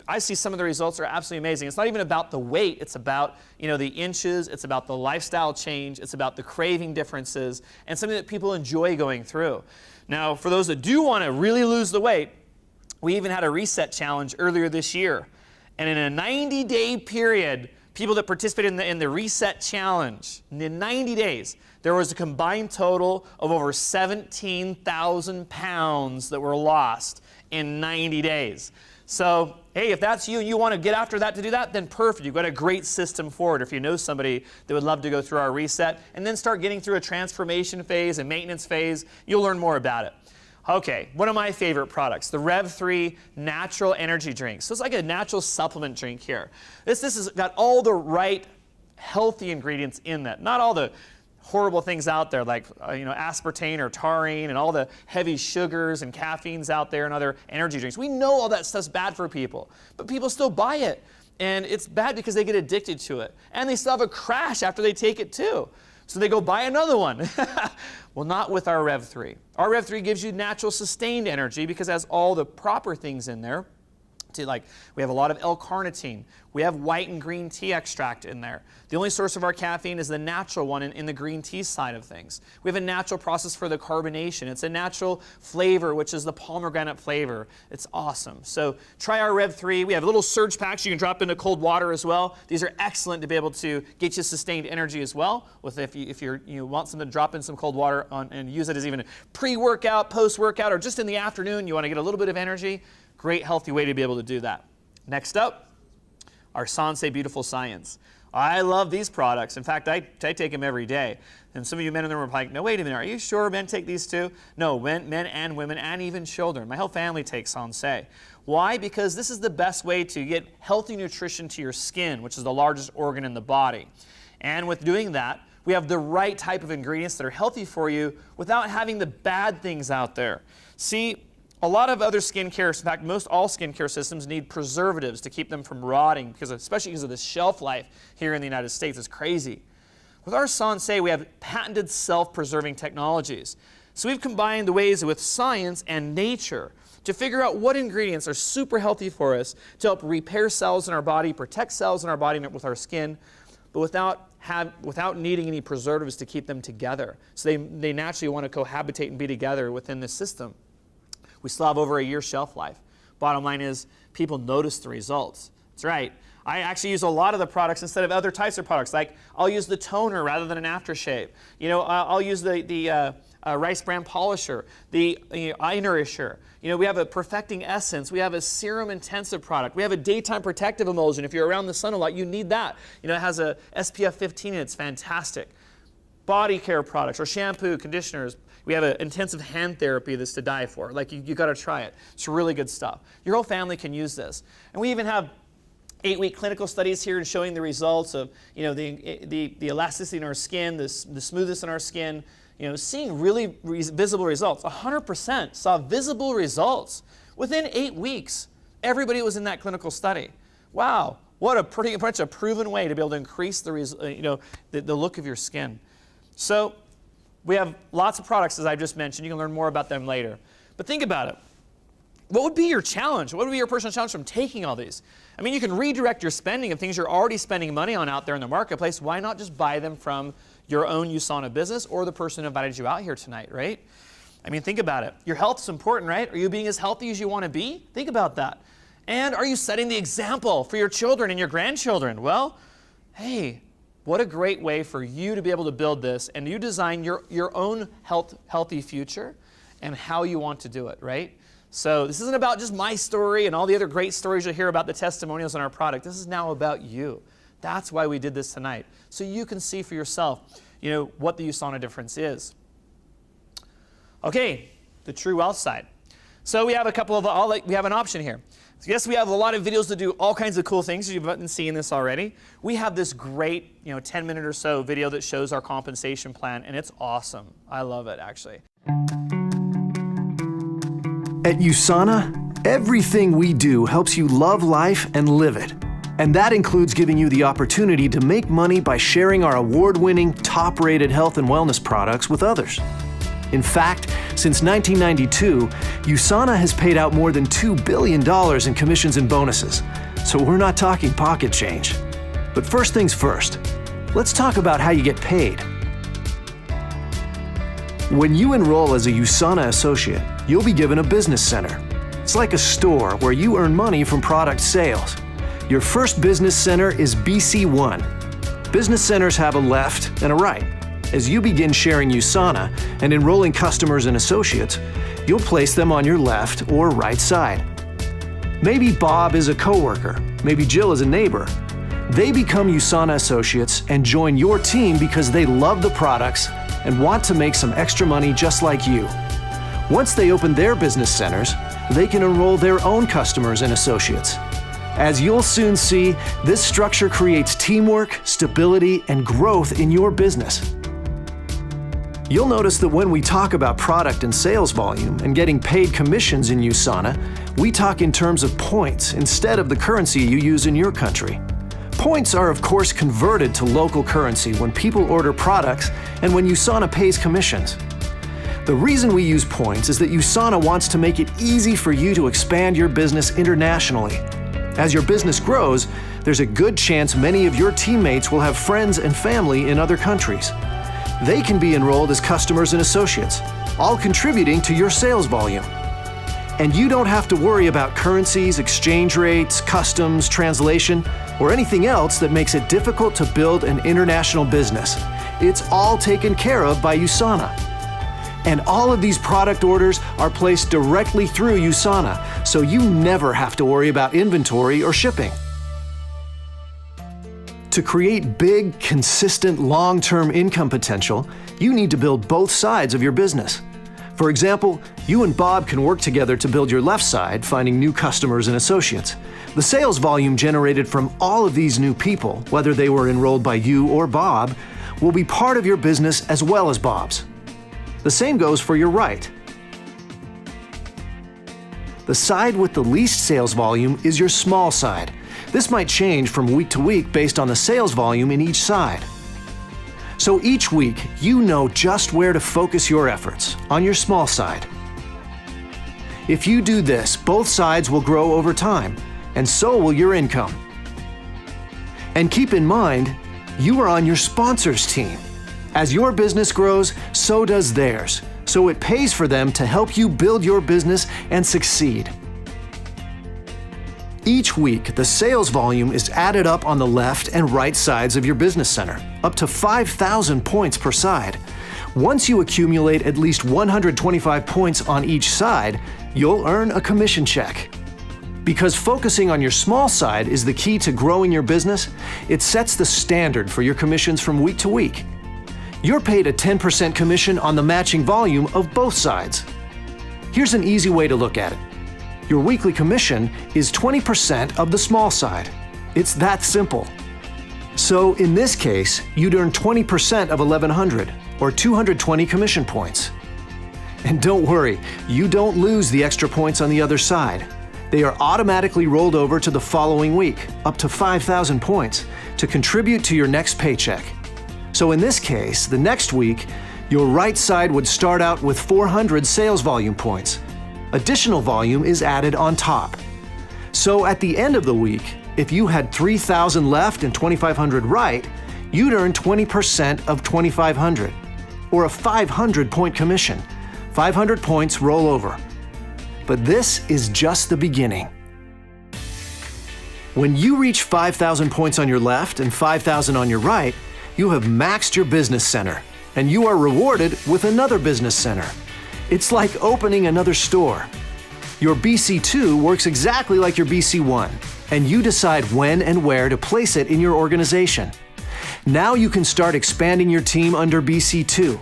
Speaker 1: I see some of the results are absolutely amazing. It's not even about the weight. It's about, you know, the inches. It's about the lifestyle change. It's about the craving differences and something that people enjoy going through. Now, for those that do want to really lose the weight, we even had a reset challenge earlier this year. And in a 90-day period, people that participated in the reset challenge, in 90 days, there was a combined total of over 17,000 pounds that were lost in 90 days. So, hey, if that's you and you want to get after that to do that, then perfect. You've got a great system for it. If you know somebody that would love to go through our reset and then start getting through a transformation phase and maintenance phase, you'll learn more about it. Okay, one of my favorite products, the Rev 3 Natural Energy Drink. So it's like a natural supplement drink here. This has got all the right healthy ingredients in that. Not all the horrible things out there like aspartame or taurine and all the heavy sugars and caffeines out there and other energy drinks. We know all that stuff's bad for people, but people still buy it. And it's bad because they get addicted to it. And they still have a crash after they take it too. So they go buy another one. Well, not with our Rev 3. Our Rev 3 gives you natural sustained energy because it has all the proper things in there. We have a lot of L-carnitine. We have white and green tea extract in there. The only source of our caffeine is the natural one in the green tea side of things. We have a natural process for the carbonation. It's a natural flavor, which is the pomegranate flavor. It's awesome. So try our Rev 3. We have little surge packs you can drop into cold water as well. These are excellent to be able to get you sustained energy as well. If you want something to drop in some cold water and use it as even a pre-workout, post-workout, or just in the afternoon, you want to get a little bit of energy. Great healthy way to be able to do that. Next up, our Sensei Beautiful Science. I love these products. In fact, I take them every day. And some of you men in the room are like, no, wait a minute, are you sure men take these too? No, men and women and even children. My whole family takes Sensei. Why? Because this is the best way to get healthy nutrition to your skin, which is the largest organ in the body. And with doing that, we have the right type of ingredients that are healthy for you without having the bad things out there. See, a lot of other skincare, in fact, most all skincare systems need preservatives to keep them from rotting, especially because of the shelf life here in the United States. It's crazy. With our Sensei, we have patented self-preserving technologies. So we've combined the ways with science and nature to figure out what ingredients are super healthy for us to help repair cells in our body, protect cells in our body with our skin, but without needing any preservatives to keep them together. So they naturally want to cohabitate and be together within this system. We still have over a year shelf life. Bottom line is, people notice the results. That's right. I actually use a lot of the products instead of other types of products. Like, I'll use the toner rather than an aftershave. I'll use the rice bran polisher, the eye nourisher. We have a perfecting essence. We have a serum intensive product. We have a daytime protective emulsion. If you're around the sun a lot, you need that. It has a SPF 15 and it's fantastic. Body care products or shampoo, conditioners. We have an intensive hand therapy that's to die for. Like, you got to try it. It's really good stuff. Your whole family can use this. And we even have 8-week clinical studies here showing the results of the elasticity in our skin, the smoothness in our skin, seeing really visible results. 100% saw visible results within 8 weeks. Everybody was in that clinical study. Wow, what a pretty much a proven way to be able to increase the look of your skin. So we have lots of products, as I just mentioned. You can learn more about them later. But think about it. What would be your challenge? What would be your personal challenge from taking all these? I mean, you can redirect your spending of things you're already spending money on out there in the marketplace. Why not just buy them from your own USANA business or the person who invited you out here tonight, right? I mean, think about it. Your health's important, right? Are you being as healthy as you want to be? Think about that. And are you setting the example for your children and your grandchildren? Well, hey, what a great way for you to be able to build this and you design your own healthy future and how you want to do it, right? So this isn't about just my story and all the other great stories you'll hear about the testimonials on our product. This is now about you. That's why we did this tonight, so you can see for yourself, what the USANA difference is. Okay, the true wealth side. So we have we have an option here. So yes, we have a lot of videos that do all kinds of cool things. You've been seeing this already. We have this great, 10-minute or so video that shows our compensation plan, and it's awesome. I love it, actually.
Speaker 5: At USANA, everything we do helps you love life and live it. And that includes giving you the opportunity to make money by sharing our award-winning, top-rated health and wellness products with others. In fact, since 1992, USANA has paid out more than $2 billion in commissions and bonuses. So we're not talking pocket change. But first things first, let's talk about how you get paid. When you enroll as a USANA associate, you'll be given a business center. It's like a store where you earn money from product sales. Your first business center is BC1. Business centers have a left and a right. As you begin sharing USANA and enrolling customers and associates, you'll place them on your left or right side. Maybe Bob is a coworker, maybe Jill is a neighbor. They become USANA associates and join your team because they love the products and want to make some extra money just like you. Once they open their business centers, they can enroll their own customers and associates. As you'll soon see, this structure creates teamwork, stability, and growth in your business. You'll notice that when we talk about product and sales volume and getting paid commissions in USANA, we talk in terms of points instead of the currency you use in your country. Points are of course converted to local currency when people order products and when USANA pays commissions. The reason we use points is that USANA wants to make it easy for you to expand your business internationally. As your business grows, there's a good chance many of your teammates will have friends and family in other countries. They can be enrolled as customers and associates, all contributing to your sales volume. And you don't have to worry about currencies, exchange rates, customs, translation, or anything else that makes it difficult to build an international business. It's all taken care of by USANA. And all of these product orders are placed directly through USANA, so you never have to worry about inventory or shipping. To create big, consistent, long-term income potential, you need to build both sides of your business. For example, you and Bob can work together to build your left side, finding new customers and associates. The sales volume generated from all of these new people, whether they were enrolled by you or Bob, will be part of your business as well as Bob's. The same goes for your right. The side with the least sales volume is your small side. This might change from week to week based on the sales volume in each side. So each week, you know just where to focus your efforts, on your small side. If you do this, both sides will grow over time, and so will your income. And keep in mind, you are on your sponsor's team. As your business grows, so does theirs. So it pays for them to help you build your business and succeed. Each week, the sales volume is added up on the left and right sides of your business center, up to 5,000 points per side. Once you accumulate at least 125 points on each side, you'll earn a commission check. Because focusing on your small side is the key to growing your business, it sets the standard for your commissions from week to week. You're paid a 10% commission on the matching volume of both sides. Here's an easy way to look at it. Your weekly commission is 20% of the small side. It's that simple. So in this case, you'd earn 20% of 1,100, or 220 commission points. And don't worry, you don't lose the extra points on the other side. They are automatically rolled over to the following week, up to 5,000 points, to contribute to your next paycheck. So in this case, the next week, your right side would start out with 400 sales volume points. Additional volume is added on top. So at the end of the week, if you had 3,000 left and 2,500 right, you'd earn 20% of 2,500, or a 500-point commission. 500 points roll over. But this is just the beginning. When you reach 5,000 points on your left and 5,000 on your right, you have maxed your business center, and you are rewarded with another business center. It's like opening another store. Your BC2 works exactly like your BC1. and you decide when and where to place it in your organization. Now you can start expanding your team under BC2.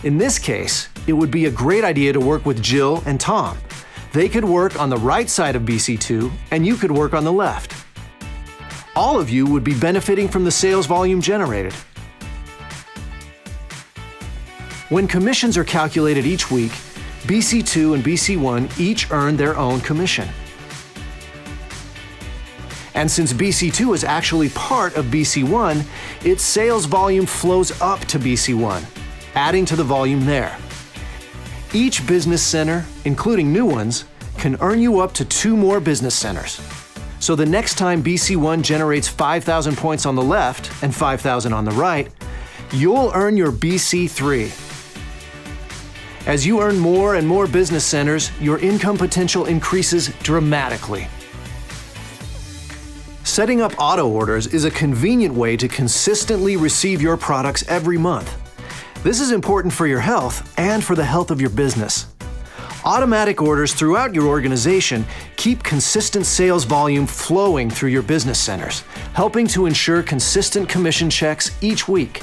Speaker 5: In this case, it would be a great idea to work with Jill and Tom. They could work on the right side of BC2, and you could work on the left. All of you would be benefiting from the sales volume generated. When commissions are calculated each week, BC2 and BC1 each earn their own commission. And since BC2 is actually part of BC1, its sales volume flows up to BC1, adding to the volume there. Each business center, including new ones, can earn you up to 2 more business centers. So the next time BC1 generates 5,000 points on the left and 5,000 on the right, you'll earn your BC3. As you earn more and more business centers, your income potential increases dramatically. Setting up auto orders is a convenient way to consistently receive your products every month. This is important for your health and for the health of your business. Automatic orders throughout your organization keep consistent sales volume flowing through your business centers, helping to ensure consistent commission checks each week.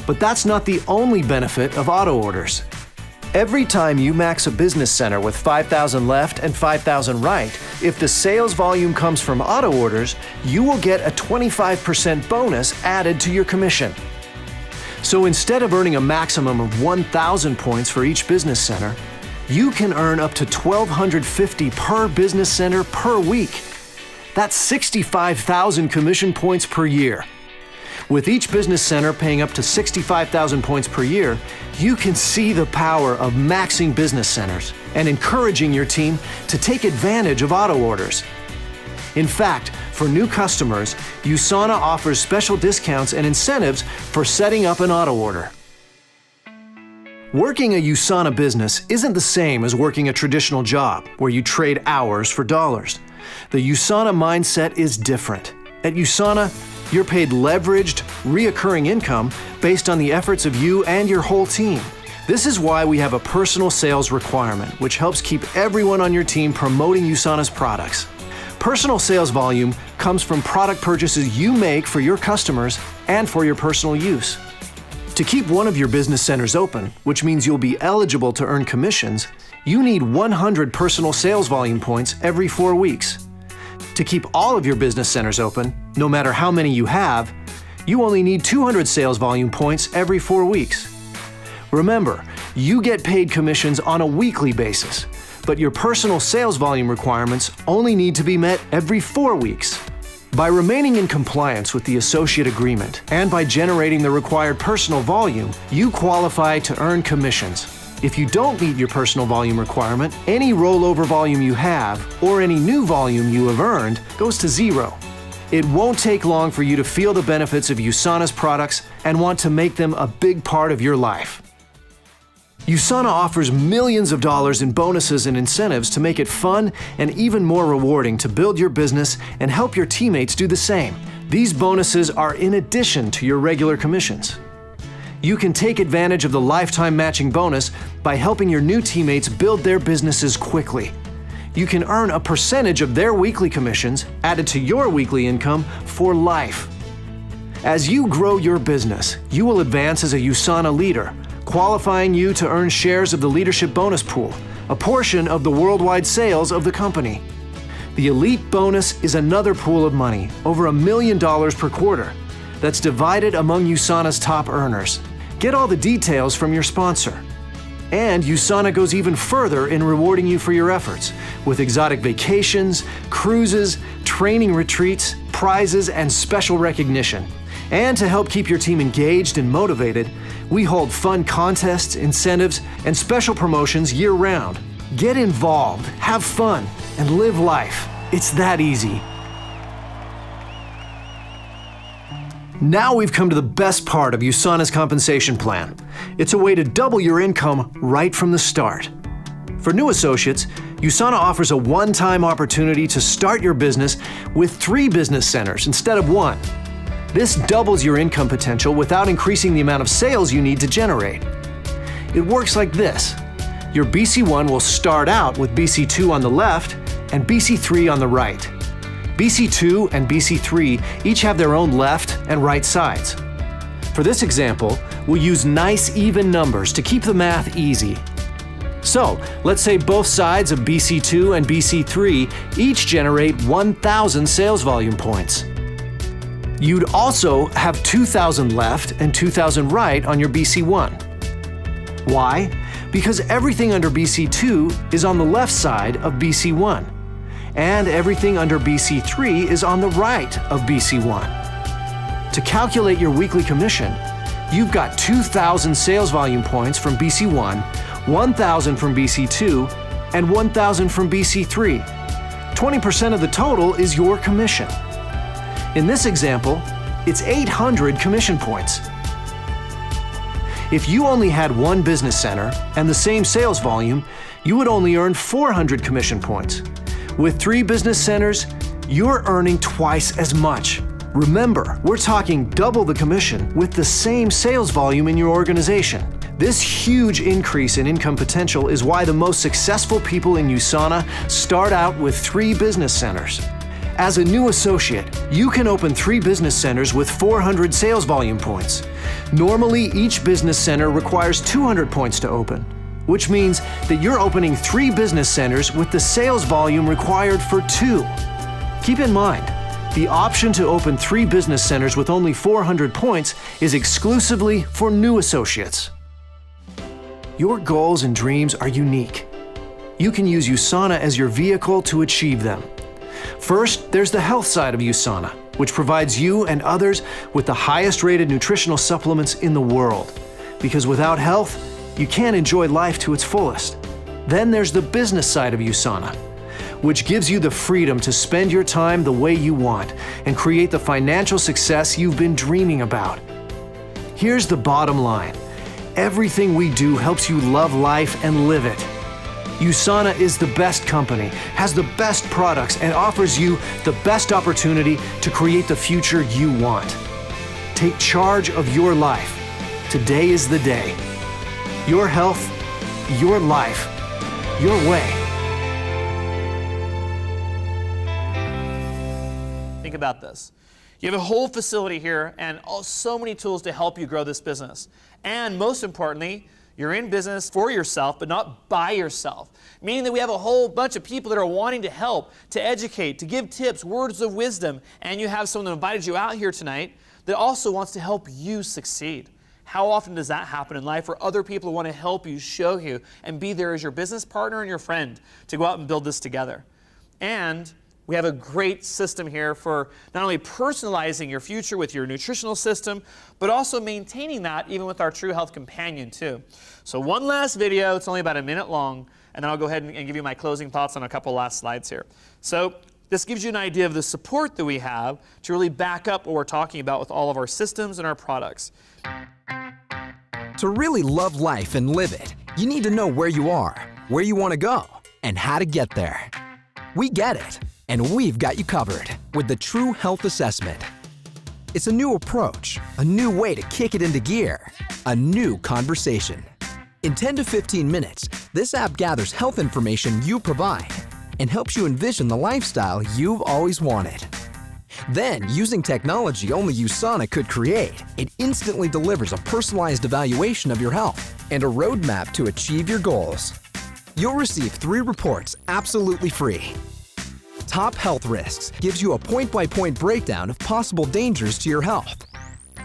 Speaker 5: But that's not the only benefit of auto orders. Every time you max a business center with 5,000 left and 5,000 right, if the sales volume comes from auto orders, you will get a 25% bonus added to your commission. So instead of earning a maximum of 1,000 points for each business center, you can earn up to 1,250 per business center per week. That's 65,000 commission points per year. With each business center paying up to 65,000 points per year, you can see the power of maxing business centers and encouraging your team to take advantage of auto orders. In fact, for new customers, USANA offers special discounts and incentives for setting up an auto order. Working a USANA business isn't the same as working a traditional job where you trade hours for dollars. The USANA mindset is different. At USANA, you're paid leveraged, reoccurring income based on the efforts of you and your whole team. This is why we have a personal sales requirement, which helps keep everyone on your team promoting USANA's products. Personal sales volume comes from product purchases you make for your customers and for your personal use. To keep one of your business centers open, which means you'll be eligible to earn commissions, you need 100 personal sales volume points every 4 weeks. To keep all of your business centers open, no matter how many you have, you only need 200 sales volume points every 4 weeks. Remember, you get paid commissions on a weekly basis, but your personal sales volume requirements only need to be met every 4 weeks. By remaining in compliance with the associate agreement and by generating the required personal volume, you qualify to earn commissions. If you don't meet your personal volume requirement, any rollover volume you have or any new volume you have earned goes to zero. It won't take long for you to feel the benefits of USANA's products and want to make them a big part of your life. USANA offers millions of dollars in bonuses and incentives to make it fun and even more rewarding to build your business and help your teammates do the same. These bonuses are in addition to your regular commissions. You can take advantage of the lifetime matching bonus by helping your new teammates build their businesses quickly. You can earn a percentage of their weekly commissions added to your weekly income for life. As you grow your business, you will advance as a USANA leader, qualifying you to earn shares of the leadership bonus pool, a portion of the worldwide sales of the company. The elite bonus is another pool of money, over $1 million per quarter, that's divided among USANA's top earners. Get all the details from your sponsor. And USANA goes even further in rewarding you for your efforts, with exotic vacations, cruises, training retreats, prizes, and special recognition. And to help keep your team engaged and motivated, we hold fun contests, incentives, and special promotions year-round. Get involved, have fun, and live life. It's that easy. Now we've come to the best part of USANA's compensation plan. It's a way to double your income right from the start. For new associates, USANA offers a one-time opportunity to start your business with 3 business centers instead of 1. This doubles your income potential without increasing the amount of sales you need to generate. It works like this. Your BC1 will start out with BC2 on the left and BC3 on the right. BC2 and BC3 each have their own left and right sides. For this example, we'll use nice even numbers to keep the math easy. So, let's say both sides of BC2 and BC3 each generate 1,000 sales volume points. You'd also have 2,000 left and 2,000 right on your BC1. Why? Because everything under BC2 is on the left side of BC1, and everything under BC3 is on the right of BC1. To calculate your weekly commission, you've got 2,000 sales volume points from BC1, 1,000 from BC2, and 1,000 from BC3. 20% of the total is your commission. In this example, it's 800 commission points. If you only had one business center and the same sales volume, you would only earn 400 commission points. With 3 business centers, you're earning twice as much. Remember, we're talking double the commission with the same sales volume in your organization. This huge increase in income potential is why the most successful people in USANA start out with 3 business centers. As a new associate, you can open 3 business centers with 400 sales volume points. Normally, each business center requires 200 points to open, which means that you're opening 3 business centers with the sales volume required for 2. Keep in mind, the option to open 3 business centers with only 400 points is exclusively for new associates. Your goals and dreams are unique. You can use USANA as your vehicle to achieve them. First, there's the health side of USANA, which provides you and others with the highest rated nutritional supplements in the world. Because without health, you can't enjoy life to its fullest. Then there's the business side of USANA, which gives you the freedom to spend your time the way you want and create the financial success you've been dreaming about. Here's the bottom line. Everything we do helps you love life and live it. USANA is the best company, has the best products, and offers you the best opportunity to create the future you want. Take charge of your life. Today is the day. Your health, your life, your way.
Speaker 1: Think about this. You have a whole facility here and so many tools to help you grow this business. And most importantly, you're in business for yourself, but not by yourself. Meaning that we have a whole bunch of people that are wanting to help, to educate, to give tips, words of wisdom. And you have someone that invited you out here tonight that also wants to help you succeed. How often does that happen in life, where other people want to help you, show you, and be there as your business partner and your friend to go out and build this together? And we have a great system here for not only personalizing your future with your nutritional system, but also maintaining that even with our True Health Companion too. So one last video, it's only about a minute long, and then I'll go ahead and give you my closing thoughts on a couple last slides here. So this gives you an idea of the support that we have to really back up what we're talking about with all of our systems and our products.
Speaker 6: To really love life and live it, you need to know where you are, where you want to go, and how to get there. We get it. And we've got you covered with the True Health Assessment. It's a new approach, a new way to kick it into gear, a new conversation. In 10 to 15 minutes, this app gathers health information you provide and helps you envision the lifestyle you've always wanted. Then, using technology only USANA could create, it instantly delivers a personalized evaluation of your health and a roadmap to achieve your goals. You'll receive 3 reports absolutely free. Top Health Risks gives you a point-by-point breakdown of possible dangers to your health.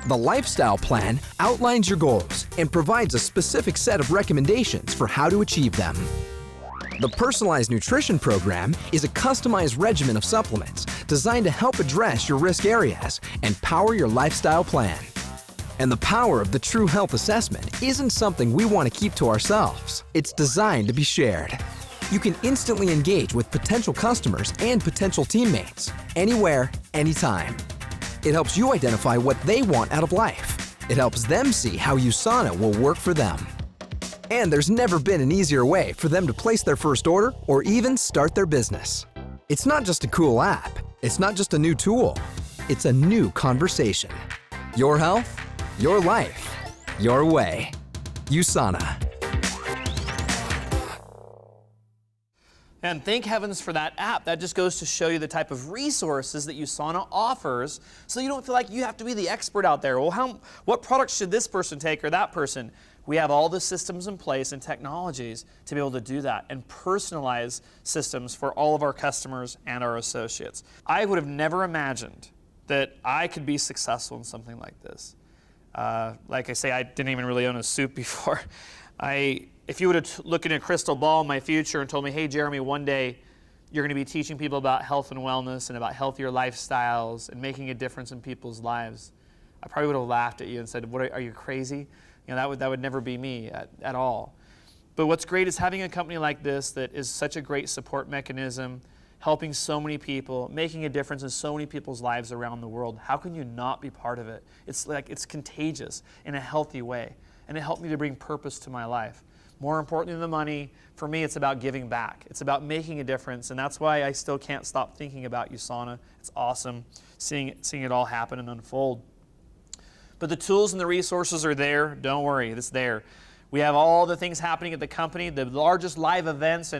Speaker 6: The Lifestyle Plan outlines your goals and provides a specific set of recommendations for how to achieve them. The Personalized Nutrition Program is a customized regimen of supplements designed to help address your risk areas and power your lifestyle plan. And the power of the True Health Assessment isn't something we want to keep to ourselves. It's designed to be shared. You can instantly engage with potential customers and potential teammates, anywhere, anytime. It helps you identify what they want out of life. It helps them see how USANA will work for them. And there's never been an easier way for them to place their first order or even start their business. It's not just a cool app. It's not just a new tool. It's a new conversation. Your health, your life, your way. USANA.
Speaker 1: And thank heavens for that app. That just goes to show you the type of resources that USANA offers, so you don't feel like you have to be the expert out there. Well, what products should this person take or that person? We have all the systems in place and technologies to be able to do that and personalize systems for all of our customers and our associates. I would have never imagined that I could be successful in something like this. Like I say, I didn't even really own a soup before. If you would have looked in a crystal ball in my future and told me, hey, Jeremy, one day you're going to be teaching people about health and wellness and about healthier lifestyles and making a difference in people's lives, I probably would have laughed at you and said, "What are you crazy?" You know, that would never be me at all. But what's great is having a company like this that is such a great support mechanism, helping so many people, making a difference in so many people's lives around the world. How can you not be part of it? It's contagious in a healthy way, and it helped me to bring purpose to my life. More importantly than the money, for me, it's about giving back. It's about making a difference, and that's why I still can't stop thinking about USANA. It's awesome seeing it all happen and unfold. But the tools and the resources are there. Don't worry, it's there. We have all the things happening at the company, the largest live events,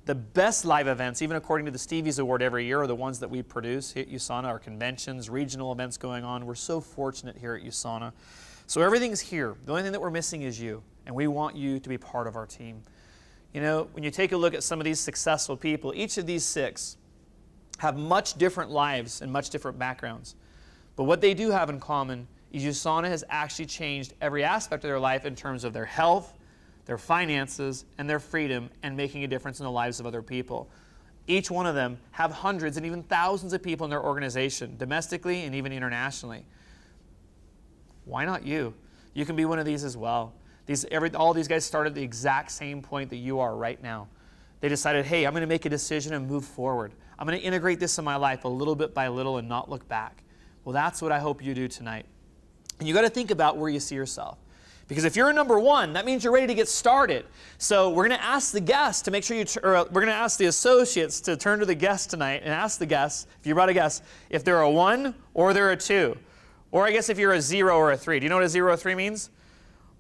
Speaker 1: the best live events, even according to the Stevie's Award every year, are the ones that we produce here at USANA, our conventions, regional events going on. We're so fortunate here at USANA. So everything's here. The only thing that we're missing is you, and we want you to be part of our team. You know, when you take a look at some of these successful people, each of these 6 have much different lives and much different backgrounds. But what they do have in common is USANA has actually changed every aspect of their life in terms of their health, their finances, and their freedom, and making a difference in the lives of other people. Each one of them have hundreds and even thousands of people in their organization, domestically and even internationally. Why not you? You can be one of these as well. All these guys started at the exact same point that you are right now. They decided, hey, I'm going to make a decision and move forward. I'm going to integrate this in my life a little bit by little and not look back. Well, that's what I hope you do tonight. And you got to think about where you see yourself. Because if you're a number 1, that means you're ready to get started. So we're going to ask the guests to make sure we're going to ask the associates to turn to the guests tonight and ask the guests, if you brought a guest, if they're a 1 or they're a 2. Or I guess if you're a 0 or a 3. Do you know what a 0 or 3 means?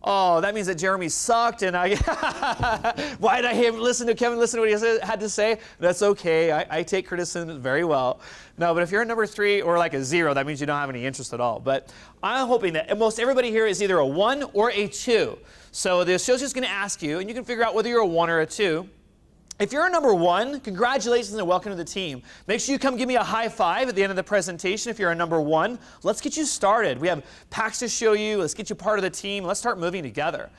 Speaker 1: Oh, that means that Jeremy sucked, and why did I listen to Kevin listen to what he had to say? That's okay. I take criticism very well. No, but if you're a number 3 or like a 0, that means you don't have any interest at all. But I'm hoping that most everybody here is either a 1 or a 2. So the associate's going to ask you, and you can figure out whether you're a 1 or a 2. If you're a number 1, congratulations and welcome to the team. Make sure you come give me a high five at the end of the presentation if you're a number 1. Let's get you started. We have packs to show you. Let's get you part of the team. Let's start moving together.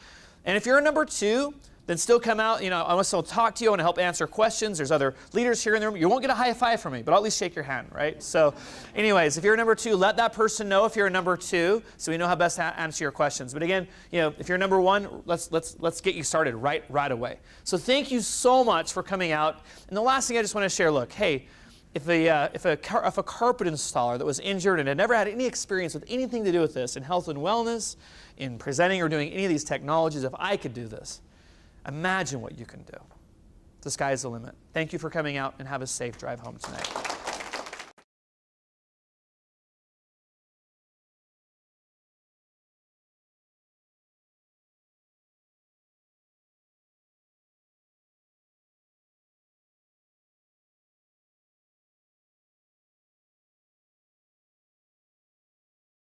Speaker 1: And if you're a number 2, then still come out. You know, I want to still talk to you. I want to help answer questions. There's other leaders here in the room. You won't get a high five from me, but I'll at least shake your hand, right? So anyways, if you're a number 2, let that person know if you're a number 2 so we know how best to answer your questions. But again, you know, if you're a number 1, let's get you started right away. So thank you so much for coming out. And the last thing I just want to share, look, hey, if a carpet installer that was injured and had never had any experience with anything to do with this in health and wellness, in presenting or doing any of these technologies, if I could do this, imagine what you can do. The sky's the limit. Thank you for coming out, and have a safe drive home tonight.